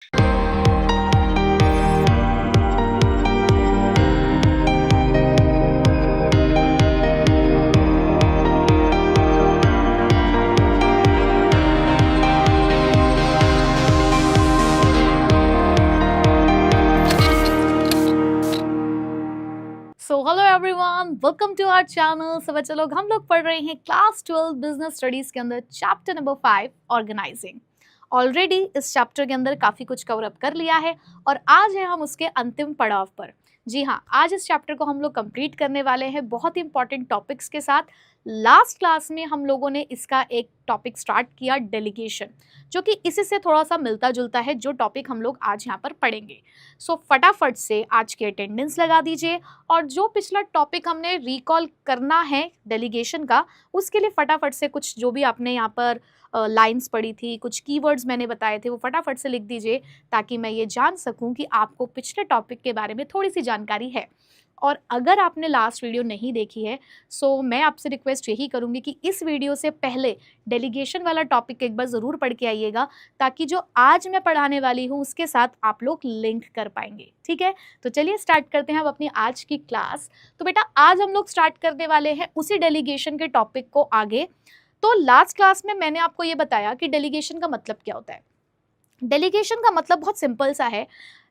Hello everyone, welcome to our channel. सब बच्चे लोग, हम लोग पढ़ रहे हैं क्लास 12 बिजनेस स्टडीज के अंदर चैप्टर नंबर 5 ऑर्गेनाइजिंग। ऑलरेडी इस चैप्टर के अंदर काफ़ी कुछ कवर अप कर लिया है और आज है हम उसके अंतिम पड़ाव पर। जी हाँ, आज इस चैप्टर को हम लोग कंप्लीट करने वाले हैं बहुत ही इंपॉर्टेंट टॉपिक्स के साथ। लास्ट क्लास में हम लोगों ने इसका एक टॉपिक स्टार्ट किया, डेलीगेशन, जो कि इसी से थोड़ा सा मिलता जुलता है जो टॉपिक हम लोग आज यहाँ पर पढ़ेंगे। सो फटाफट से आज की अटेंडेंस लगा दीजिए और जो पिछला टॉपिक हमने रिकॉल करना है डेलीगेशन का, उसके लिए फटाफट से कुछ जो भी आपने यहाँ पर लाइंस पढ़ी थी, कुछ कीवर्ड्स मैंने बताए थे, वो फटाफट से लिख दीजिए ताकि मैं ये जान सकूं कि आपको पिछले टॉपिक के बारे में थोड़ी सी जानकारी है। और अगर आपने लास्ट वीडियो नहीं देखी है सो मैं आपसे रिक्वेस्ट यही करूंगी कि इस वीडियो से पहले डेलीगेशन वाला टॉपिक एक बार ज़रूर पढ़ के आइएगा ताकि जो आज मैं पढ़ाने वाली हूँ उसके साथ आप लोग लिंक कर पाएंगे। ठीक है, तो चलिए स्टार्ट करते हैं अब अपनी आज की क्लास। तो बेटा आज हम लोग स्टार्ट करने वाले हैं उसी डेलीगेशन के टॉपिक को आगे। तो लास्ट क्लास में मैंने आपको ये बताया कि डेलीगेशन का मतलब क्या होता है। डेलीगेशन का मतलब बहुत सिंपल सा है,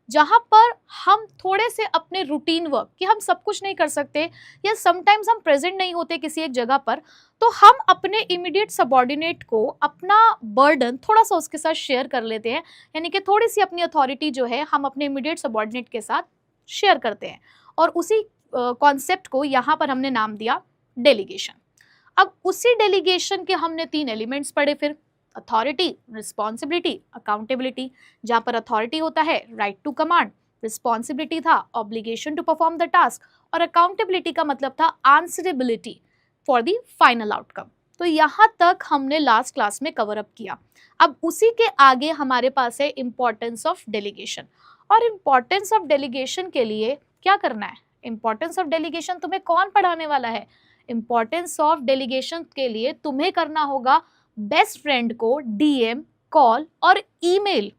जहाँ पर हम थोड़े से अपने रूटीन वर्क, कि हम सब कुछ नहीं कर सकते या समटाइम्स हम प्रेजेंट नहीं होते किसी एक जगह पर, तो हम अपने इमीडिएट सबॉर्डिनेट को अपना बर्डन थोड़ा सा उसके साथ शेयर कर लेते हैं। यानी कि थोड़ी सी अपनी अथॉरिटी जो है हम अपने इमीडिएट सबॉर्डिनेट के साथ शेयर करते हैं और उसी कॉन्सेप्ट को यहाँ पर हमने नाम दिया डेलीगेशन। अब उसी डेलीगेशन के हमने 3 एलिमेंट्स पढ़े फिर, अथॉरिटी, रिस्पॉन्सिबिलिटी, अकाउंटेबिलिटी। जहाँ पर अथॉरिटी होता है राइट टू कमांड, रिस्पॉन्सिबिलिटी था obligation to perform the task और अकाउंटेबिलिटी का मतलब था answerability for the final outcome. तो यहाँ तक हमने लास्ट क्लास में कवर अप किया। अब उसी के आगे हमारे पास है इम्पॉर्टेंस ऑफ डेलीगेशन। और इम्पॉर्टेंस ऑफ डेलीगेशन के लिए क्या करना है? इम्पॉर्टेंस ऑफ डेलीगेशन तुम्हें कौन पढ़ाने वाला है? इम्पॉर्टेंस ऑफ डेलीगेशन के लिए तुम्हें करना होगा बेस्ट फ्रेंड को डीएम, कॉल और ईमेल,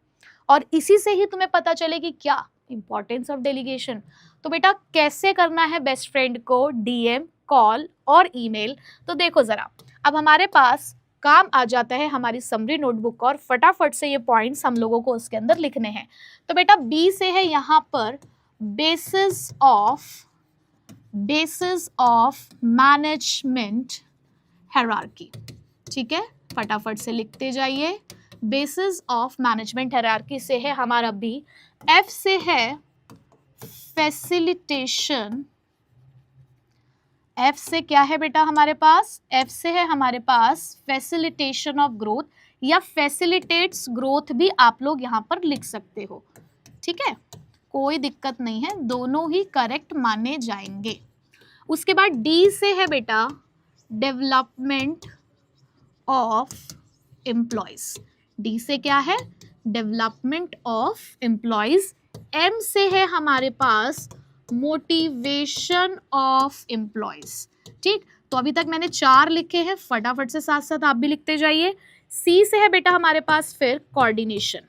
और इसी से ही तुम्हें पता चलेगी क्या इंपॉर्टेंस ऑफ डेलीगेशन। तो बेटा कैसे करना है बेस्ट फ्रेंड को डीएम, कॉल और ईमेल? तो देखो जरा, अब हमारे पास काम आ जाता है हमारी समरी नोटबुक और फटाफट से ये पॉइंट्स हम लोगों को उसके अंदर लिखने हैं। तो बेटा बी से है यहाँ पर बेसिस ऑफ मैनेजमेंट हायरार्की। ठीक है, फटाफट से लिखते जाइए। बेसिस ऑफ मैनेजमेंट हायरार्की से है हमारा बी। एफ से है फैसिलिटेशन। एफ से क्या है बेटा हमारे पास? एफ से है हमारे पास फैसिलिटेशन ऑफ ग्रोथ या फैसिलिटेट्स ग्रोथ भी आप लोग यहाँ पर लिख सकते हो। ठीक है, कोई दिक्कत नहीं है, दोनों ही करेक्ट माने जाएंगे। उसके बाद डी से है बेटा डेवलपमेंट ऑफ एम्प्लॉयज। डी से क्या है? Development of employees. एम से है हमारे पास मोटिवेशन ऑफ एम्प्लॉयज। ठीक, तो अभी तक मैंने 4 लिखे हैं, फटाफट से साथ साथ आप भी लिखते जाइए। सी से है बेटा हमारे पास फिर कोऑर्डिनेशन,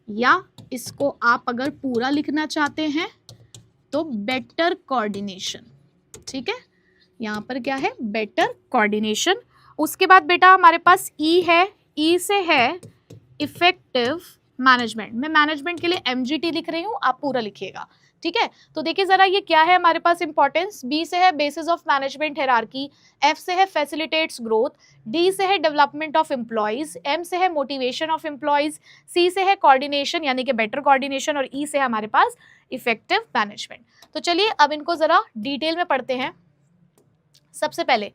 या इसको आप अगर पूरा लिखना चाहते हैं तो बेटर कोऑर्डिनेशन। ठीक है, यहाँ पर क्या है? Better coordination. उसके बाद बेटा हमारे पास ई है। ई से है इफेक्टिव मैनेजमेंट। मैं मैनेजमेंट के लिए एमजीटी लिख रही हूँ, आप पूरा लिखिएगा। ठीक है, तो देखिए जरा ये क्या है हमारे पास इंपॉर्टेंस। बी से है basis of management hierarchy, F से है फैसिलिटेट्स ग्रोथ, डी से है डेवलपमेंट ऑफ एम्प्लॉयज, एम से है मोटिवेशन ऑफ एम्प्लॉयज, सी से है कोऑर्डिनेशन यानी कि बेटर कोऑर्डिनेशन और ई से है हमारे पास इफेक्टिव मैनेजमेंट। तो चलिए अब इनको जरा डिटेल में पढ़ते हैं। सबसे पहले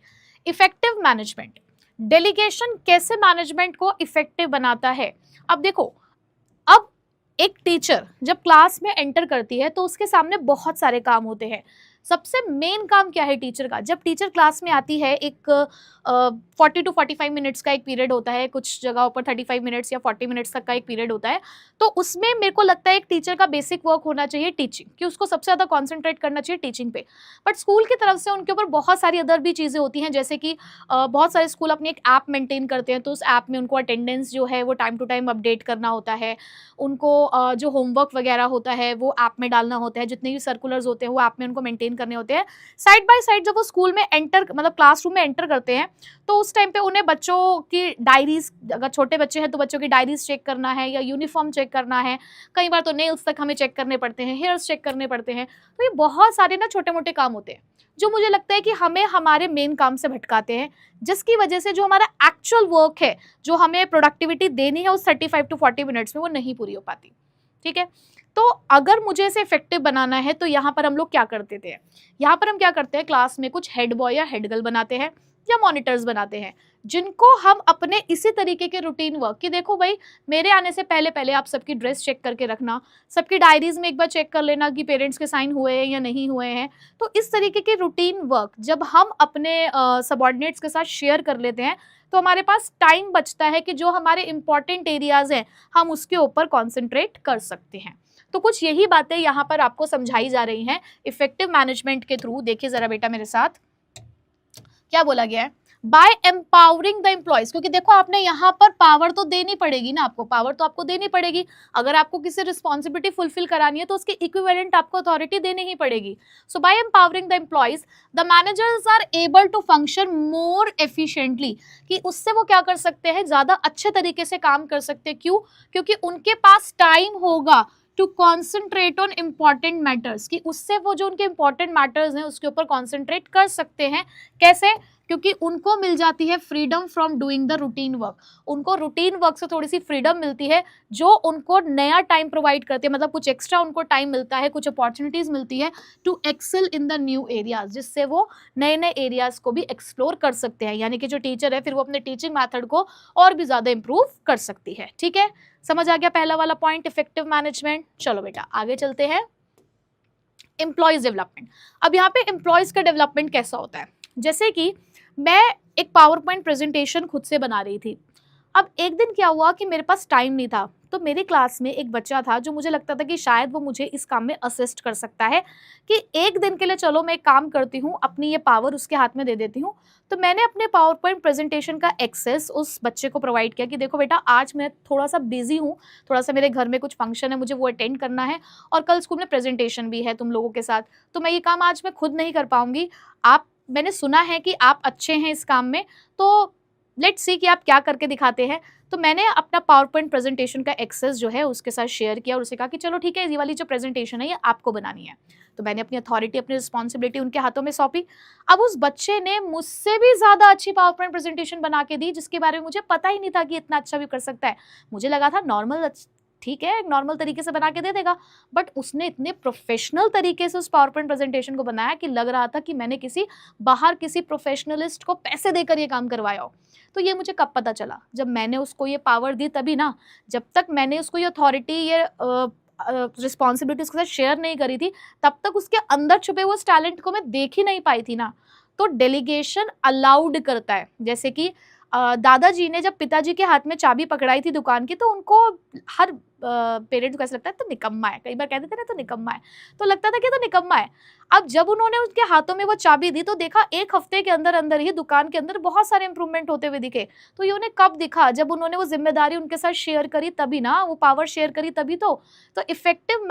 इफेक्टिव मैनेजमेंट, डेलीगेशन कैसे मैनेजमेंट को इफेक्टिव बनाता है। अब देखो, अब एक टीचर जब क्लास में एंटर करती है तो उसके सामने बहुत सारे काम होते हैं। सबसे मेन काम क्या है टीचर का? जब टीचर क्लास में आती है, एक 40 टू 45 मिनट्स का एक पीरियड होता है, कुछ जगहों पर 35 मिनट्स या 40 मिनट्स तक का एक पीरियड होता है, तो उसमें मेरे को लगता है एक टीचर का बेसिक वर्क होना चाहिए टीचिंग, कि उसको सबसे ज़्यादा कॉन्सेंट्रेट करना चाहिए टीचिंग पे। बट स्कूल की तरफ से उनके ऊपर बहुत सारी अदर भी चीज़ें होती हैं, जैसे कि बहुत सारे स्कूल अपनी एक ऐप मेंटेन करते हैं, तो उस ऐप में उनको अटेंडेंस जो है वो टाइम टू टाइम अपडेट करना होता है, उनको जो होमवर्क वगैरह होता है वो ऐप में डालना होता है, जितने भी सर्कुलर्स होते हैं वो ऐप में उनको मेंटेन करने होते हैं। साइड बाय साइड जब वो स्कूल में एंटर, मतलब क्लासरूम में एंटर करते हैं, तो उस टाइम पे उन्हें बच्चों की डायरीज, अगर छोटे बच्चे हैं तो बच्चों की डायरीज चेक करना है, या यूनिफॉर्म चेक करना है, कई बार तो नेल्स तक हमें चेक करने पड़ते हैं, हेयर्स चेक करने पड़ते हैं। तो ये बहुत सारे ना छोटे मोटे काम होते हैं जो मुझे लगता है कि हमें हमारे मेन काम से भटकाते हैं, जिसकी वजह से जो हमारा एक्चुअल वर्क है, जो हमें प्रोडक्टिविटी देनी है उस 35 टू 40 मिनट्स में, वो नहीं पूरी हो पाती। ठीक है, तो अगर मुझे इसे इफेक्टिव बनाना है तो यहाँ पर हम लोग क्या करते थे, यहाँ पर हम क्या करते हैं, क्लास में कुछ हेड बॉय या हेड गर्ल बनाते हैं या मॉनिटर्स बनाते हैं, जिनको हम अपने इसी तरीके के रूटीन वर्क, कि देखो भाई मेरे आने से पहले पहले आप सबकी ड्रेस चेक करके रखना, सबकी डायरीज में एक बार चेक कर लेना कि पेरेंट्स के साइन हुए हैं या नहीं हुए हैं। तो इस तरीके के रूटीन वर्क जब हम अपने सबॉर्डिनेट्स के साथ शेयर कर लेते हैं, तो हमारे पास टाइम बचता है कि जो हमारे इंपॉर्टेंट एरियाज हैं हम उसके ऊपर कॉन्सेंट्रेट कर सकते हैं। तो कुछ यही बातें यहाँ पर आपको समझाई जा रही हैं इफेक्टिव मैनेजमेंट के थ्रू। देखिए जरा बेटा मेरे साथ क्या बोला गया है, बाय एम्पावरिंग द एम्प्लॉयज, क्योंकि देखो आपने यहाँ पर पावर तो देनी पड़ेगी ना, आपको पावर तो आपको देनी पड़ेगी। अगर आपको किसी रिस्पॉन्सिबिलिटी फुलफिल करानी है तो उसके इक्विवेलेंट आपको अथॉरिटी देनी ही पड़ेगी। So by empowering the employees the managers are able to function more efficiently, कि उससे वो क्या कर सकते हैं, ज्यादा अच्छे तरीके से काम कर सकते हैं। क्यों? क्योंकि उनके पास टाइम होगा to concentrate on important matters, कि उससे वो जो उनके इम्पॉर्टेंट मैटर्स हैं उसके ऊपर कॉन्सेंट्रेट कर सकते हैं। कैसे? क्योंकि उनको मिल जाती है freedom from doing the routine work, उनको रूटीन वर्क से थोड़ी सी फ्रीडम मिलती है जो उनको नया टाइम प्रोवाइड करती है, मतलब कुछ एक्स्ट्रा उनको टाइम मिलता है, कुछ अपॉर्चुनिटीज मिलती है to excel in the new areas, जिससे वो नए नए एरियाज को भी एक्सप्लोर कर सकते हैं। यानी कि जो टीचर है फिर वो अपने टीचिंग मैथड को और भी ज्यादा इंप्रूव कर सकती है। ठीक है, समझ आ गया पहला वाला पॉइंट, इफेक्टिव मैनेजमेंट। चलो बेटा आगे चलते हैं, एम्प्लॉयज डेवलपमेंट। अब यहाँ पे एम्प्लॉयज का डेवलपमेंट कैसा होता है, जैसे कि मैं एक पावर पॉइंट प्रेजेंटेशन खुद से बना रही थी। अब एक दिन क्या हुआ कि मेरे पास टाइम नहीं था, तो मेरी क्लास में एक बच्चा था जो मुझे लगता था कि शायद वो मुझे इस काम में असिस्ट कर सकता है, कि एक दिन के लिए चलो मैं एक काम करती हूँ, अपनी ये पावर उसके हाथ में दे देती हूँ। तो मैंने अपने पावर पॉइंट प्रेजेंटेशन का एक्सेस उस बच्चे को प्रोवाइड किया कि देखो बेटा आज मैं थोड़ा सा बिजी हूँ, थोड़ा सा मेरे घर में कुछ फंक्शन है, मुझे वो अटेंड करना है, और कल स्कूल में प्रेजेंटेशन भी है तुम लोगों के साथ, तो मैं ये काम आज मैं खुद नहीं कर पाऊंगी। मैंने सुना है कि आप अच्छे हैं इस काम में, तो लेट्स सी कि आप क्या करके दिखाते हैं। तो मैंने अपना पावर पॉइंट प्रेजेंटेशन का एक्सेस जो है उसके साथ शेयर किया और उसे कहा कि चलो ठीक है, ये वाली जो प्रेजेंटेशन है ये आपको बनानी है। तो मैंने अपनी अथॉरिटी, अपनी रिस्पॉन्सिबिलिटी उनके हाथों में सौंपी। अब उस बच्चे ने मुझसे भी ज़्यादा अच्छी पावर पॉइंट प्रेजेंटेशन बना के दी, जिसके बारे में मुझे पता ही नहीं था कि इतना अच्छा भी कर सकता है। मुझे लगा था नॉर्मल, ठीक है नॉर्मल तरीके से बना के दे देगा, बट उसने इतने प्रोफेशनल तरीके से उस पावर पॉइंट प्रेजेंटेशन को बनाया कि लग रहा था कि मैंने किसी प्रोफेशनलिस्ट को पैसे देकर ये काम करवाया हो। तो ये मुझे कब पता चला, जब मैंने उसको ये पावर दी तभी ना। जब तक मैंने उसको ये अथॉरिटी, ये रिस्पॉन्सिबिलिटी उसके साथ शेयर नहीं करी थी, तब तक उसके अंदर छुपे हुए उस टैलेंट को मैं देख ही नहीं पाई थी ना। तो डेलीगेशन अलाउड करता है, जैसे कि दादाजी ने जब पिताजी के हाथ में चाबी पकड़ाई थी दुकान की, तो उनको हर पेरेंट्स को ऐसा लगता है तो निकम्मा है, कई बार कहते थे ना तो निकम्मा है, तो लगता था कि तो निकम्मा है। अब जब उन्होंने उसके हाथों में वो चाबी दी तो देखा एक हफ्ते के अंदर अंदर ही दुकान के अंदर बहुत सारे इंप्रूवमेंट होते हुए दिखे। तो ये उन्हें कब दिखा, जब उन्होंने वो जिम्मेदारी उनके साथ शेयर करी तभी ना, वो पावर शेयर करी तभी। तो इफेक्टिव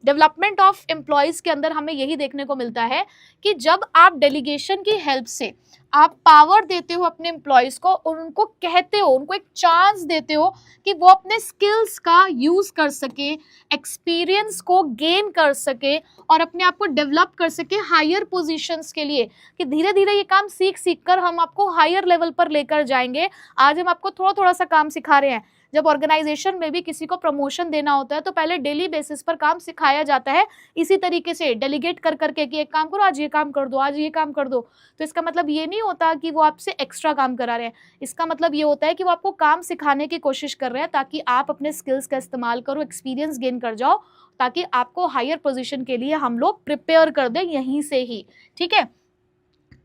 डेवलपमेंट ऑफ एम्प्लॉयज के अंदर हमें यही देखने को मिलता है कि जब आप डेलीगेशन की हेल्प से आप पावर देते हो अपने एम्प्लॉयज को, और उनको कहते हो, उनको एक चांस देते हो कि वो अपने स्किल्स का यूज कर सके, एक्सपीरियंस को गेन कर सके और अपने आप को डेवलप कर सके हायर पोजीशंस के लिए, कि धीरे धीरे ये काम सीख कर हम आपको हायर लेवल पर लेकर जाएंगे। आज हम आपको थोड़ा थोड़ा सा काम सिखा रहे हैं, जब ऑर्गेनाइजेशन में भी किसी को प्रमोशन देना होता है तो पहले डेली बेसिस पर काम सिखाया जाता है, इसी तरीके से डेलीगेट कर करके कि एक काम करो, आज ये काम कर दो, आज ये काम कर दो। तो इसका मतलब ये नहीं होता कि वो आपसे एक्स्ट्रा काम करा रहे हैं, इसका मतलब ये होता है कि वो आपको काम सिखाने की कोशिश कर रहे हैं ताकि आप अपने स्किल्स का इस्तेमाल करो, एक्सपीरियंस गेन कर जाओ, ताकि आपको हायर पोजीशन के लिए हम लोग प्रिपेयर कर दें यहीं से ही, ठीक है।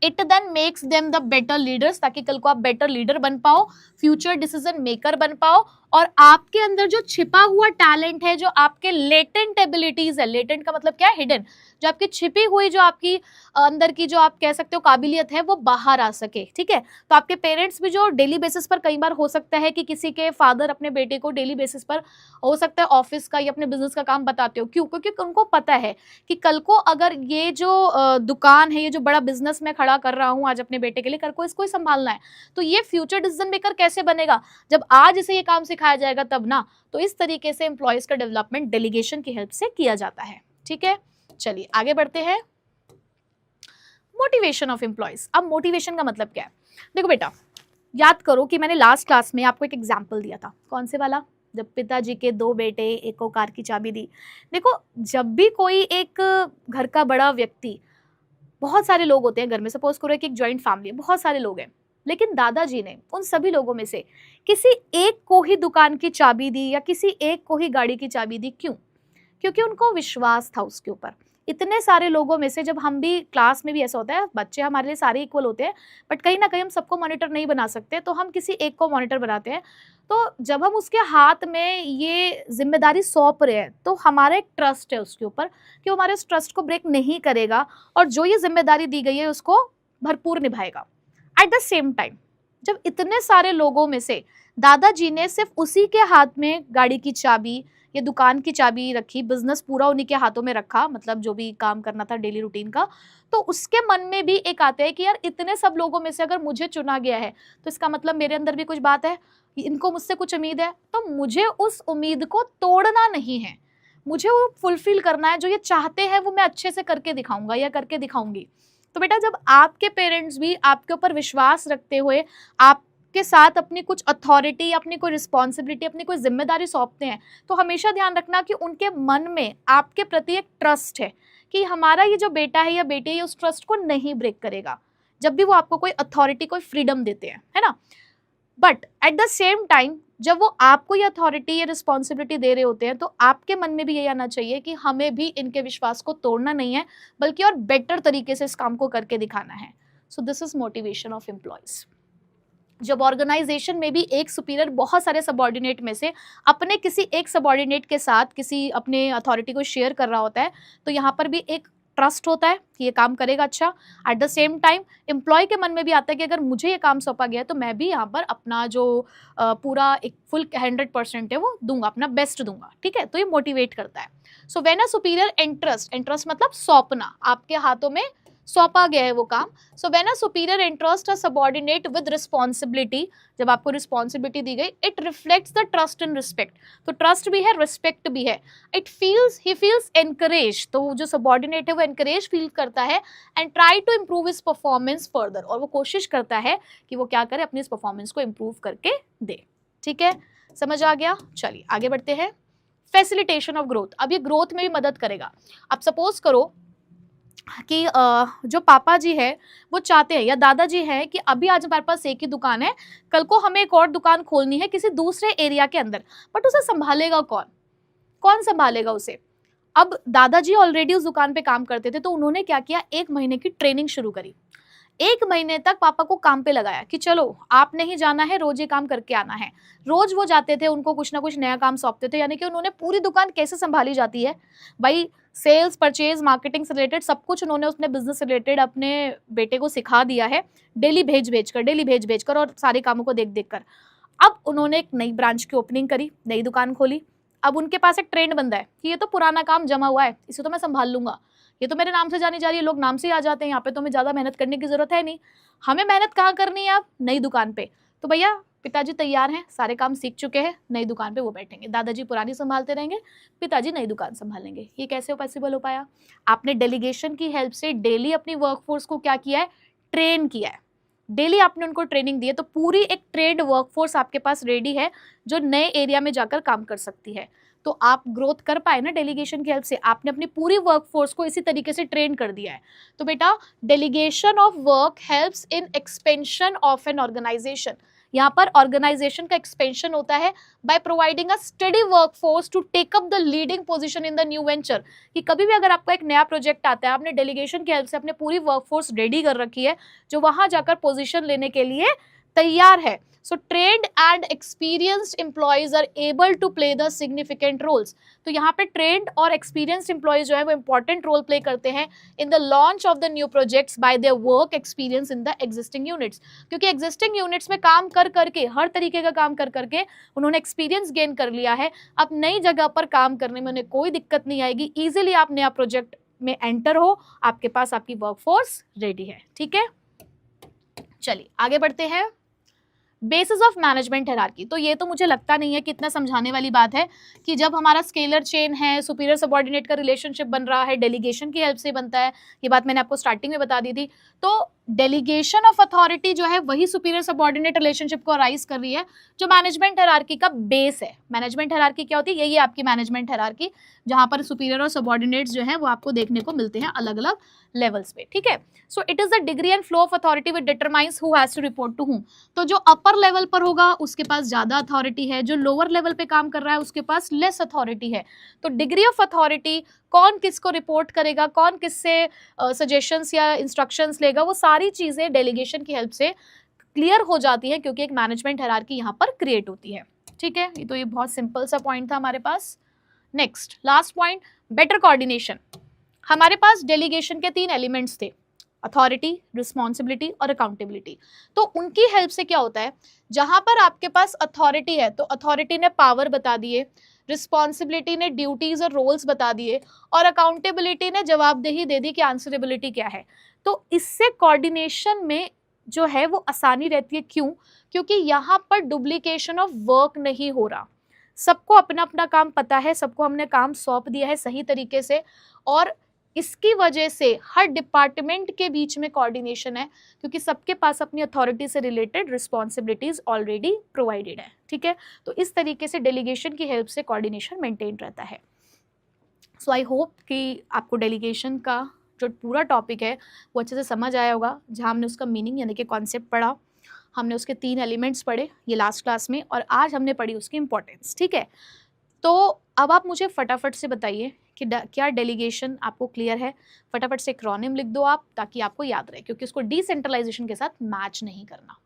It then makes them the better leaders, ताकि कल को आप बेटर लीडर बन पाओ, फ्यूचर डिसीजन मेकर बन पाओ, और आपके अंदर जो छिपा हुआ टैलेंट है, जो आपके लेटेंट एबिलिटीज है, लेटेंट का मतलब क्या है, हिडन, जो आपकी छिपी हुई, जो आपकी अंदर की जो आप कह सकते हो काबिलियत है, वो बाहर आ सके, ठीक है। तो आपके पेरेंट्स भी जो डेली बेसिस पर, कई बार हो सकता है कि किसी के फादर अपने बेटे को डेली बेसिस पर हो सकता है ऑफिस का या अपने बिजनेस का काम बताते हो, क्यों, क्योंकि उनको पता है कि कल को अगर ये जो दुकान है, ये जो बड़ा बिजनेस मैं खड़ा कर रहा हूँ आज अपने बेटे के लिए, कल को इसको ही संभालना है, तो ये फ्यूचर डिसीजन मेकर कैसे बनेगा, जब आज इसे ये काम सिखाया जाएगा तब ना। तो इस तरीके से एम्प्लॉयज का डेवलपमेंट डेलीगेशन की हेल्प से किया जाता है, ठीक है। चलिए आगे बढ़ते हैं। Motivation of employees. अब मोटिवेशन का मतलब क्या है, देखो बेटा, याद करो कि मैंने लास्ट क्लास में आपको एक एग्जाम्पल दिया था, कौन से वाला, जब पिताजी के 2 बेटे एक को कार की चाबी दी। देखो, जब भी कोई एक घर का बड़ा व्यक्ति, बहुत सारे लोग होते हैं घर में, सपोज करो कि एक जॉइंट फैमिली है, बहुत सारे लोग हैं, लेकिन दादाजी ने उन सभी लोगों में से किसी एक को ही दुकान की चाबी दी या किसी एक को ही गाड़ी की चाबी दी, क्यों? क्योंकि उनको विश्वास था उसके ऊपर। इतने सारे लोगों में से, जब हम भी क्लास में भी ऐसा होता है, बच्चे हमारे लिए सारे इक्वल होते हैं, बट कहीं ना कहीं हम सबको मॉनिटर नहीं बना सकते, तो हम किसी एक को मॉनिटर बनाते हैं। तो जब हम उसके हाथ में ये जिम्मेदारी सौंप रहे हैं, तो हमारा एक ट्रस्ट है उसके ऊपर कि वो हमारे उस ट्रस्ट को ब्रेक नहीं करेगा और जो ये जिम्मेदारी दी गई है उसको भरपूर निभाएगा। एट द सेम टाइम, जब इतने सारे लोगों में से दादाजी ने सिर्फ उसी के हाथ में गाड़ी की चाबी या दुकान की चाबी रखी, बिजनेस पूरा उन्हीं के हाथों में रखा, मतलब जो भी काम करना था डेली रूटीन का, तो उसके मन में भी एक आता है कि यार इतने सब लोगों में से अगर मुझे चुना गया है तो इसका मतलब मेरे अंदर भी कुछ बात है, इनको मुझसे कुछ उम्मीद है, तो मुझे उस उम्मीद को तोड़ना नहीं है, मुझे वो फुलफिल करना है, जो ये चाहते हैं वो मैं अच्छे से करके दिखाऊंगा या करके दिखाऊंगी। तो बेटा, जब आपके पेरेंट्स भी आपके ऊपर विश्वास रखते हुए आपके साथ अपनी कुछ अथॉरिटी, अपनी कोई रिस्पॉन्सिबिलिटी, अपनी कोई जिम्मेदारी सौंपते हैं, तो हमेशा ध्यान रखना कि उनके मन में आपके प्रति एक ट्रस्ट है कि हमारा ये जो बेटा है या बेटी है उस ट्रस्ट को नहीं ब्रेक करेगा, जब भी वो आपको कोई अथॉरिटी, कोई फ्रीडम देते हैं, है ना। But at the same time, जब वो आपको ये अथॉरिटी या रिस्पॉन्सिबिलिटी दे रहे होते हैं, तो आपके मन में भी यही आना चाहिए कि हमें भी इनके विश्वास को तोड़ना नहीं है, बल्कि और बेटर तरीके से इस काम को करके दिखाना है। So this is motivation of employees. जब ऑर्गेनाइजेशन में भी एक सुपीरियर बहुत सारे सबॉर्डिनेट में से अपने किसी एक सबॉर्डिनेट के साथ किसी अपने अथॉरिटी को शेयर कर रहा होता है, तो यहाँ पर भी एक ट्रस्ट होता है कि ये काम करेगा अच्छा। At the same time employee के मन में भी आता है कि अगर मुझे ये काम सौंपा गया है तो मैं भी यहाँ पर अपना जो पूरा एक फुल 100% है वो दूंगा, अपना बेस्ट दूंगा, ठीक है। तो ये मोटिवेट करता है। So when a superior interest मतलब सौंपना, आपके हाथों में सौंपा गया है वो काम। So when a superior interest a subordinate with responsibility, जब आपको रिस्पॉन्सिबिलिटी दी गई, it reflects the trust and respect. तो ट्रस्ट भी है, रिस्पेक्ट भी है। ही फील्स एनकरेज, तो जो सबॉर्डिनेट है वो एनकरेज फील करता है and try to improve his performance further, और वो कोशिश करता है कि वो क्या करे, अपनी इस परफॉर्मेंस को इम्प्रूव करके दे, ठीक है। समझ आ गया? चलिए आगे बढ़ते हैं। Facilitation of growth. अब ये ग्रोथ में भी मदद करेगा। अब सपोज करो कि जो पापा जी है वो चाहते हैं, या दादाजी है कि अभी आज हमारे पास एक ही दुकान है, कल को हमें एक और दुकान खोलनी है किसी दूसरे एरिया के अंदर, बट उसे संभालेगा कौन? कौन संभालेगा उसे? अब दादाजी ऑलरेडी उस दुकान पे काम करते थे, तो उन्होंने क्या किया, 1 महीने की ट्रेनिंग शुरू करी। 1 महीने तक पापा को काम पे लगाया कि चलो आपने ही जाना है, रोज ये काम करके आना है। रोज वो जाते थे, उनको कुछ ना कुछ नया काम सौंपते थे, यानी कि उन्होंने पूरी दुकान कैसे संभाली जाती है भाई, सेल्स, परचेज, मार्केटिंग से रिलेटेड सब कुछ उन्होंने अपने बिजनेस से रिलेटेड अपने बेटे को सिखा दिया है, डेली भेज कर और सारे कामों को देख देख कर। अब उन्होंने एक नई ब्रांच की ओपनिंग करी, नई दुकान खोली। अब उनके पास एक ट्रेंड बंदा है कि ये तो पुराना काम जमा हुआ है, इसे तो मैं संभाल लूंगा, ये तो मेरे नाम से जानी जा रही है, लोग नाम से ही आ जाते हैं, यहाँ पे तो हमें ज़्यादा मेहनत करने की ज़रूरत है नहीं। हमें मेहनत कहाँ करनी है? अब नई दुकान पे। तो भैया पिताजी तैयार हैं, सारे काम सीख चुके हैं, नई दुकान पे वो बैठेंगे, दादाजी पुरानी संभालते रहेंगे, पिताजी नई दुकान संभालेंगे। ये कैसे पॉसिबल हो पाया? आपने डेलीगेशन की हेल्प से डेली अपनी वर्कफोर्स को क्या किया है? ट्रेन किया है। डेली आपने उनको ट्रेनिंग दी है, तो पूरी एक ट्रेंड वर्कफोर्स आपके पास रेडी है जो नए एरिया में जाकर काम कर सकती है। तो आप ग्रोथ कर पाए ना डेलीगेशन की हेल्प से, आपने अपनी पूरी वर्कफोर्स को इसी तरीके से ट्रेन कर दिया है। तो बेटा delegation of work helps in expansion of an organisation. यहाँ पर ऑर्गेनाइजेशन का एक्सपेंशन होता है by providing a steady workforce to take up the leading position in the new venture. कि कभी भी अगर आपका एक नया प्रोजेक्ट आता है, आपने डेलीगेशन की हेल्प से अपने पूरी वर्कफोर्स रेडी कर रखी है जो वहां जाकर पोजीशन लेने के लिए तैयार है। So trained and experienced employees are able to play the significant roles. तो यहाँ पे trained और experienced employees जो है वो important role play करते हैं in the launch of the new projects by their work experience in the existing units. क्योंकि existing units में काम कर करके, हर तरीके का काम कर करके उन्होंने experience gain कर लिया है। अब नई जगह पर काम करने में उन्हें कोई दिक्कत नहीं आएगी। easily आप नया प्रोजेक्ट में एंटर हो, आपके पास आपकी वर्कफोर्स रेडी है। ठीक है, चलिए आगे बढ़ते हैं। बेसिस ऑफ मैनेजमेंट हायरार्की, तो ये तो मुझे लगता नहीं है कि इतना समझाने वाली बात है कि जब हमारा स्केलर चेन है, सुपीरियर सबऑर्डिनेट का रिलेशनशिप बन रहा है, डेलीगेशन की हेल्प से बनता है। ये बात मैंने आपको स्टार्टिंग में बता दी थी। तो डेलीगेशन ऑफ अथॉरिटी जो है वही सुपीरियर सबऑर्डिनेट रिलेशनशिप को अराइज कर रही है जो मैनेजमेंट हायरार्की का बेस है। मैनेजमेंट हायरार्की क्या होती है? यही है आपकी मैनेजमेंट हायरार्की, जहां पर सुपीरियर और सबऑर्डिनेट्स जो है वो आपको देखने को मिलते हैं अलग अलग लेवल्स पे। ठीक है, so it is the degree and flow of authority which determines who has to report to whom. तो जो अपर लेवल पर होगा उसके पास ज्यादा अथॉरिटी है, जो लोअर लेवल पे काम कर रहा है उसके पास लेस अथॉरिटी है। तो डिग्री ऑफ अथॉरिटी, कौन किसको रिपोर्ट करेगा, कौन किससे सजेशंस या इंस्ट्रक्शंस लेगा, वो सारी चीजें डेलीगेशन की हेल्प से क्लियर हो जाती है क्योंकि एक मैनेजमेंट हायरार्की यहाँ पर क्रिएट होती है। ठीक है, तो ये बहुत सिंपल सा पॉइंट था हमारे पास। Next last point, better coordination. हमारे पास डेलीगेशन के 3 एलिमेंट्स थे, अथॉरिटी, रिस्पॉन्सिबिलिटी और अकाउंटेबिलिटी। तो उनकी हेल्प से क्या होता है, जहां पर आपके पास अथॉरिटी है तो अथॉरिटी ने पावर बता दिए, रिस्पॉन्सिबिलिटी ने ड्यूटीज और रोल्स बता दिए, और अकाउंटेबिलिटी ने जवाबदेही दे दी कि आंसरेबिलिटी क्या है। तो इससे कोऑर्डिनेशन में जो है वो आसानी रहती है। क्यों? क्योंकि यहाँ पर डुप्लीकेशन ऑफ वर्क नहीं हो रहा, सबको अपना अपना काम पता है, सबको हमने काम सौंप दिया है सही तरीके से, और इसकी वजह से हर डिपार्टमेंट के बीच में कोऑर्डिनेशन है क्योंकि सबके पास अपनी अथॉरिटी से रिलेटेड रिस्पॉन्सिबिलिटीज ऑलरेडी प्रोवाइडेड है। ठीक है, तो इस तरीके से डेलीगेशन की हेल्प से कोऑर्डिनेशन मेंटेन रहता है। सो आई होप कि आपको डेलीगेशन का जो पूरा टॉपिक है वो अच्छे से समझ आया होगा, जहाँ हमने उसका मीनिंग यानी कि कॉन्सेप्ट पढ़ा, हमने उसके 3 एलिमेंट्स पढ़े ये लास्ट क्लास में, और आज हमने पढ़ी उसकी इंपॉर्टेंस। ठीक है, तो अब आप मुझे फटाफट से बताइए कि क्या डेलीगेशन आपको क्लियर है? फटाफट से एक्रोनिम लिख दो आप ताकि आपको याद रहे, क्योंकि उसको डिसेंट्रलाइजेशन के साथ मैच नहीं करना।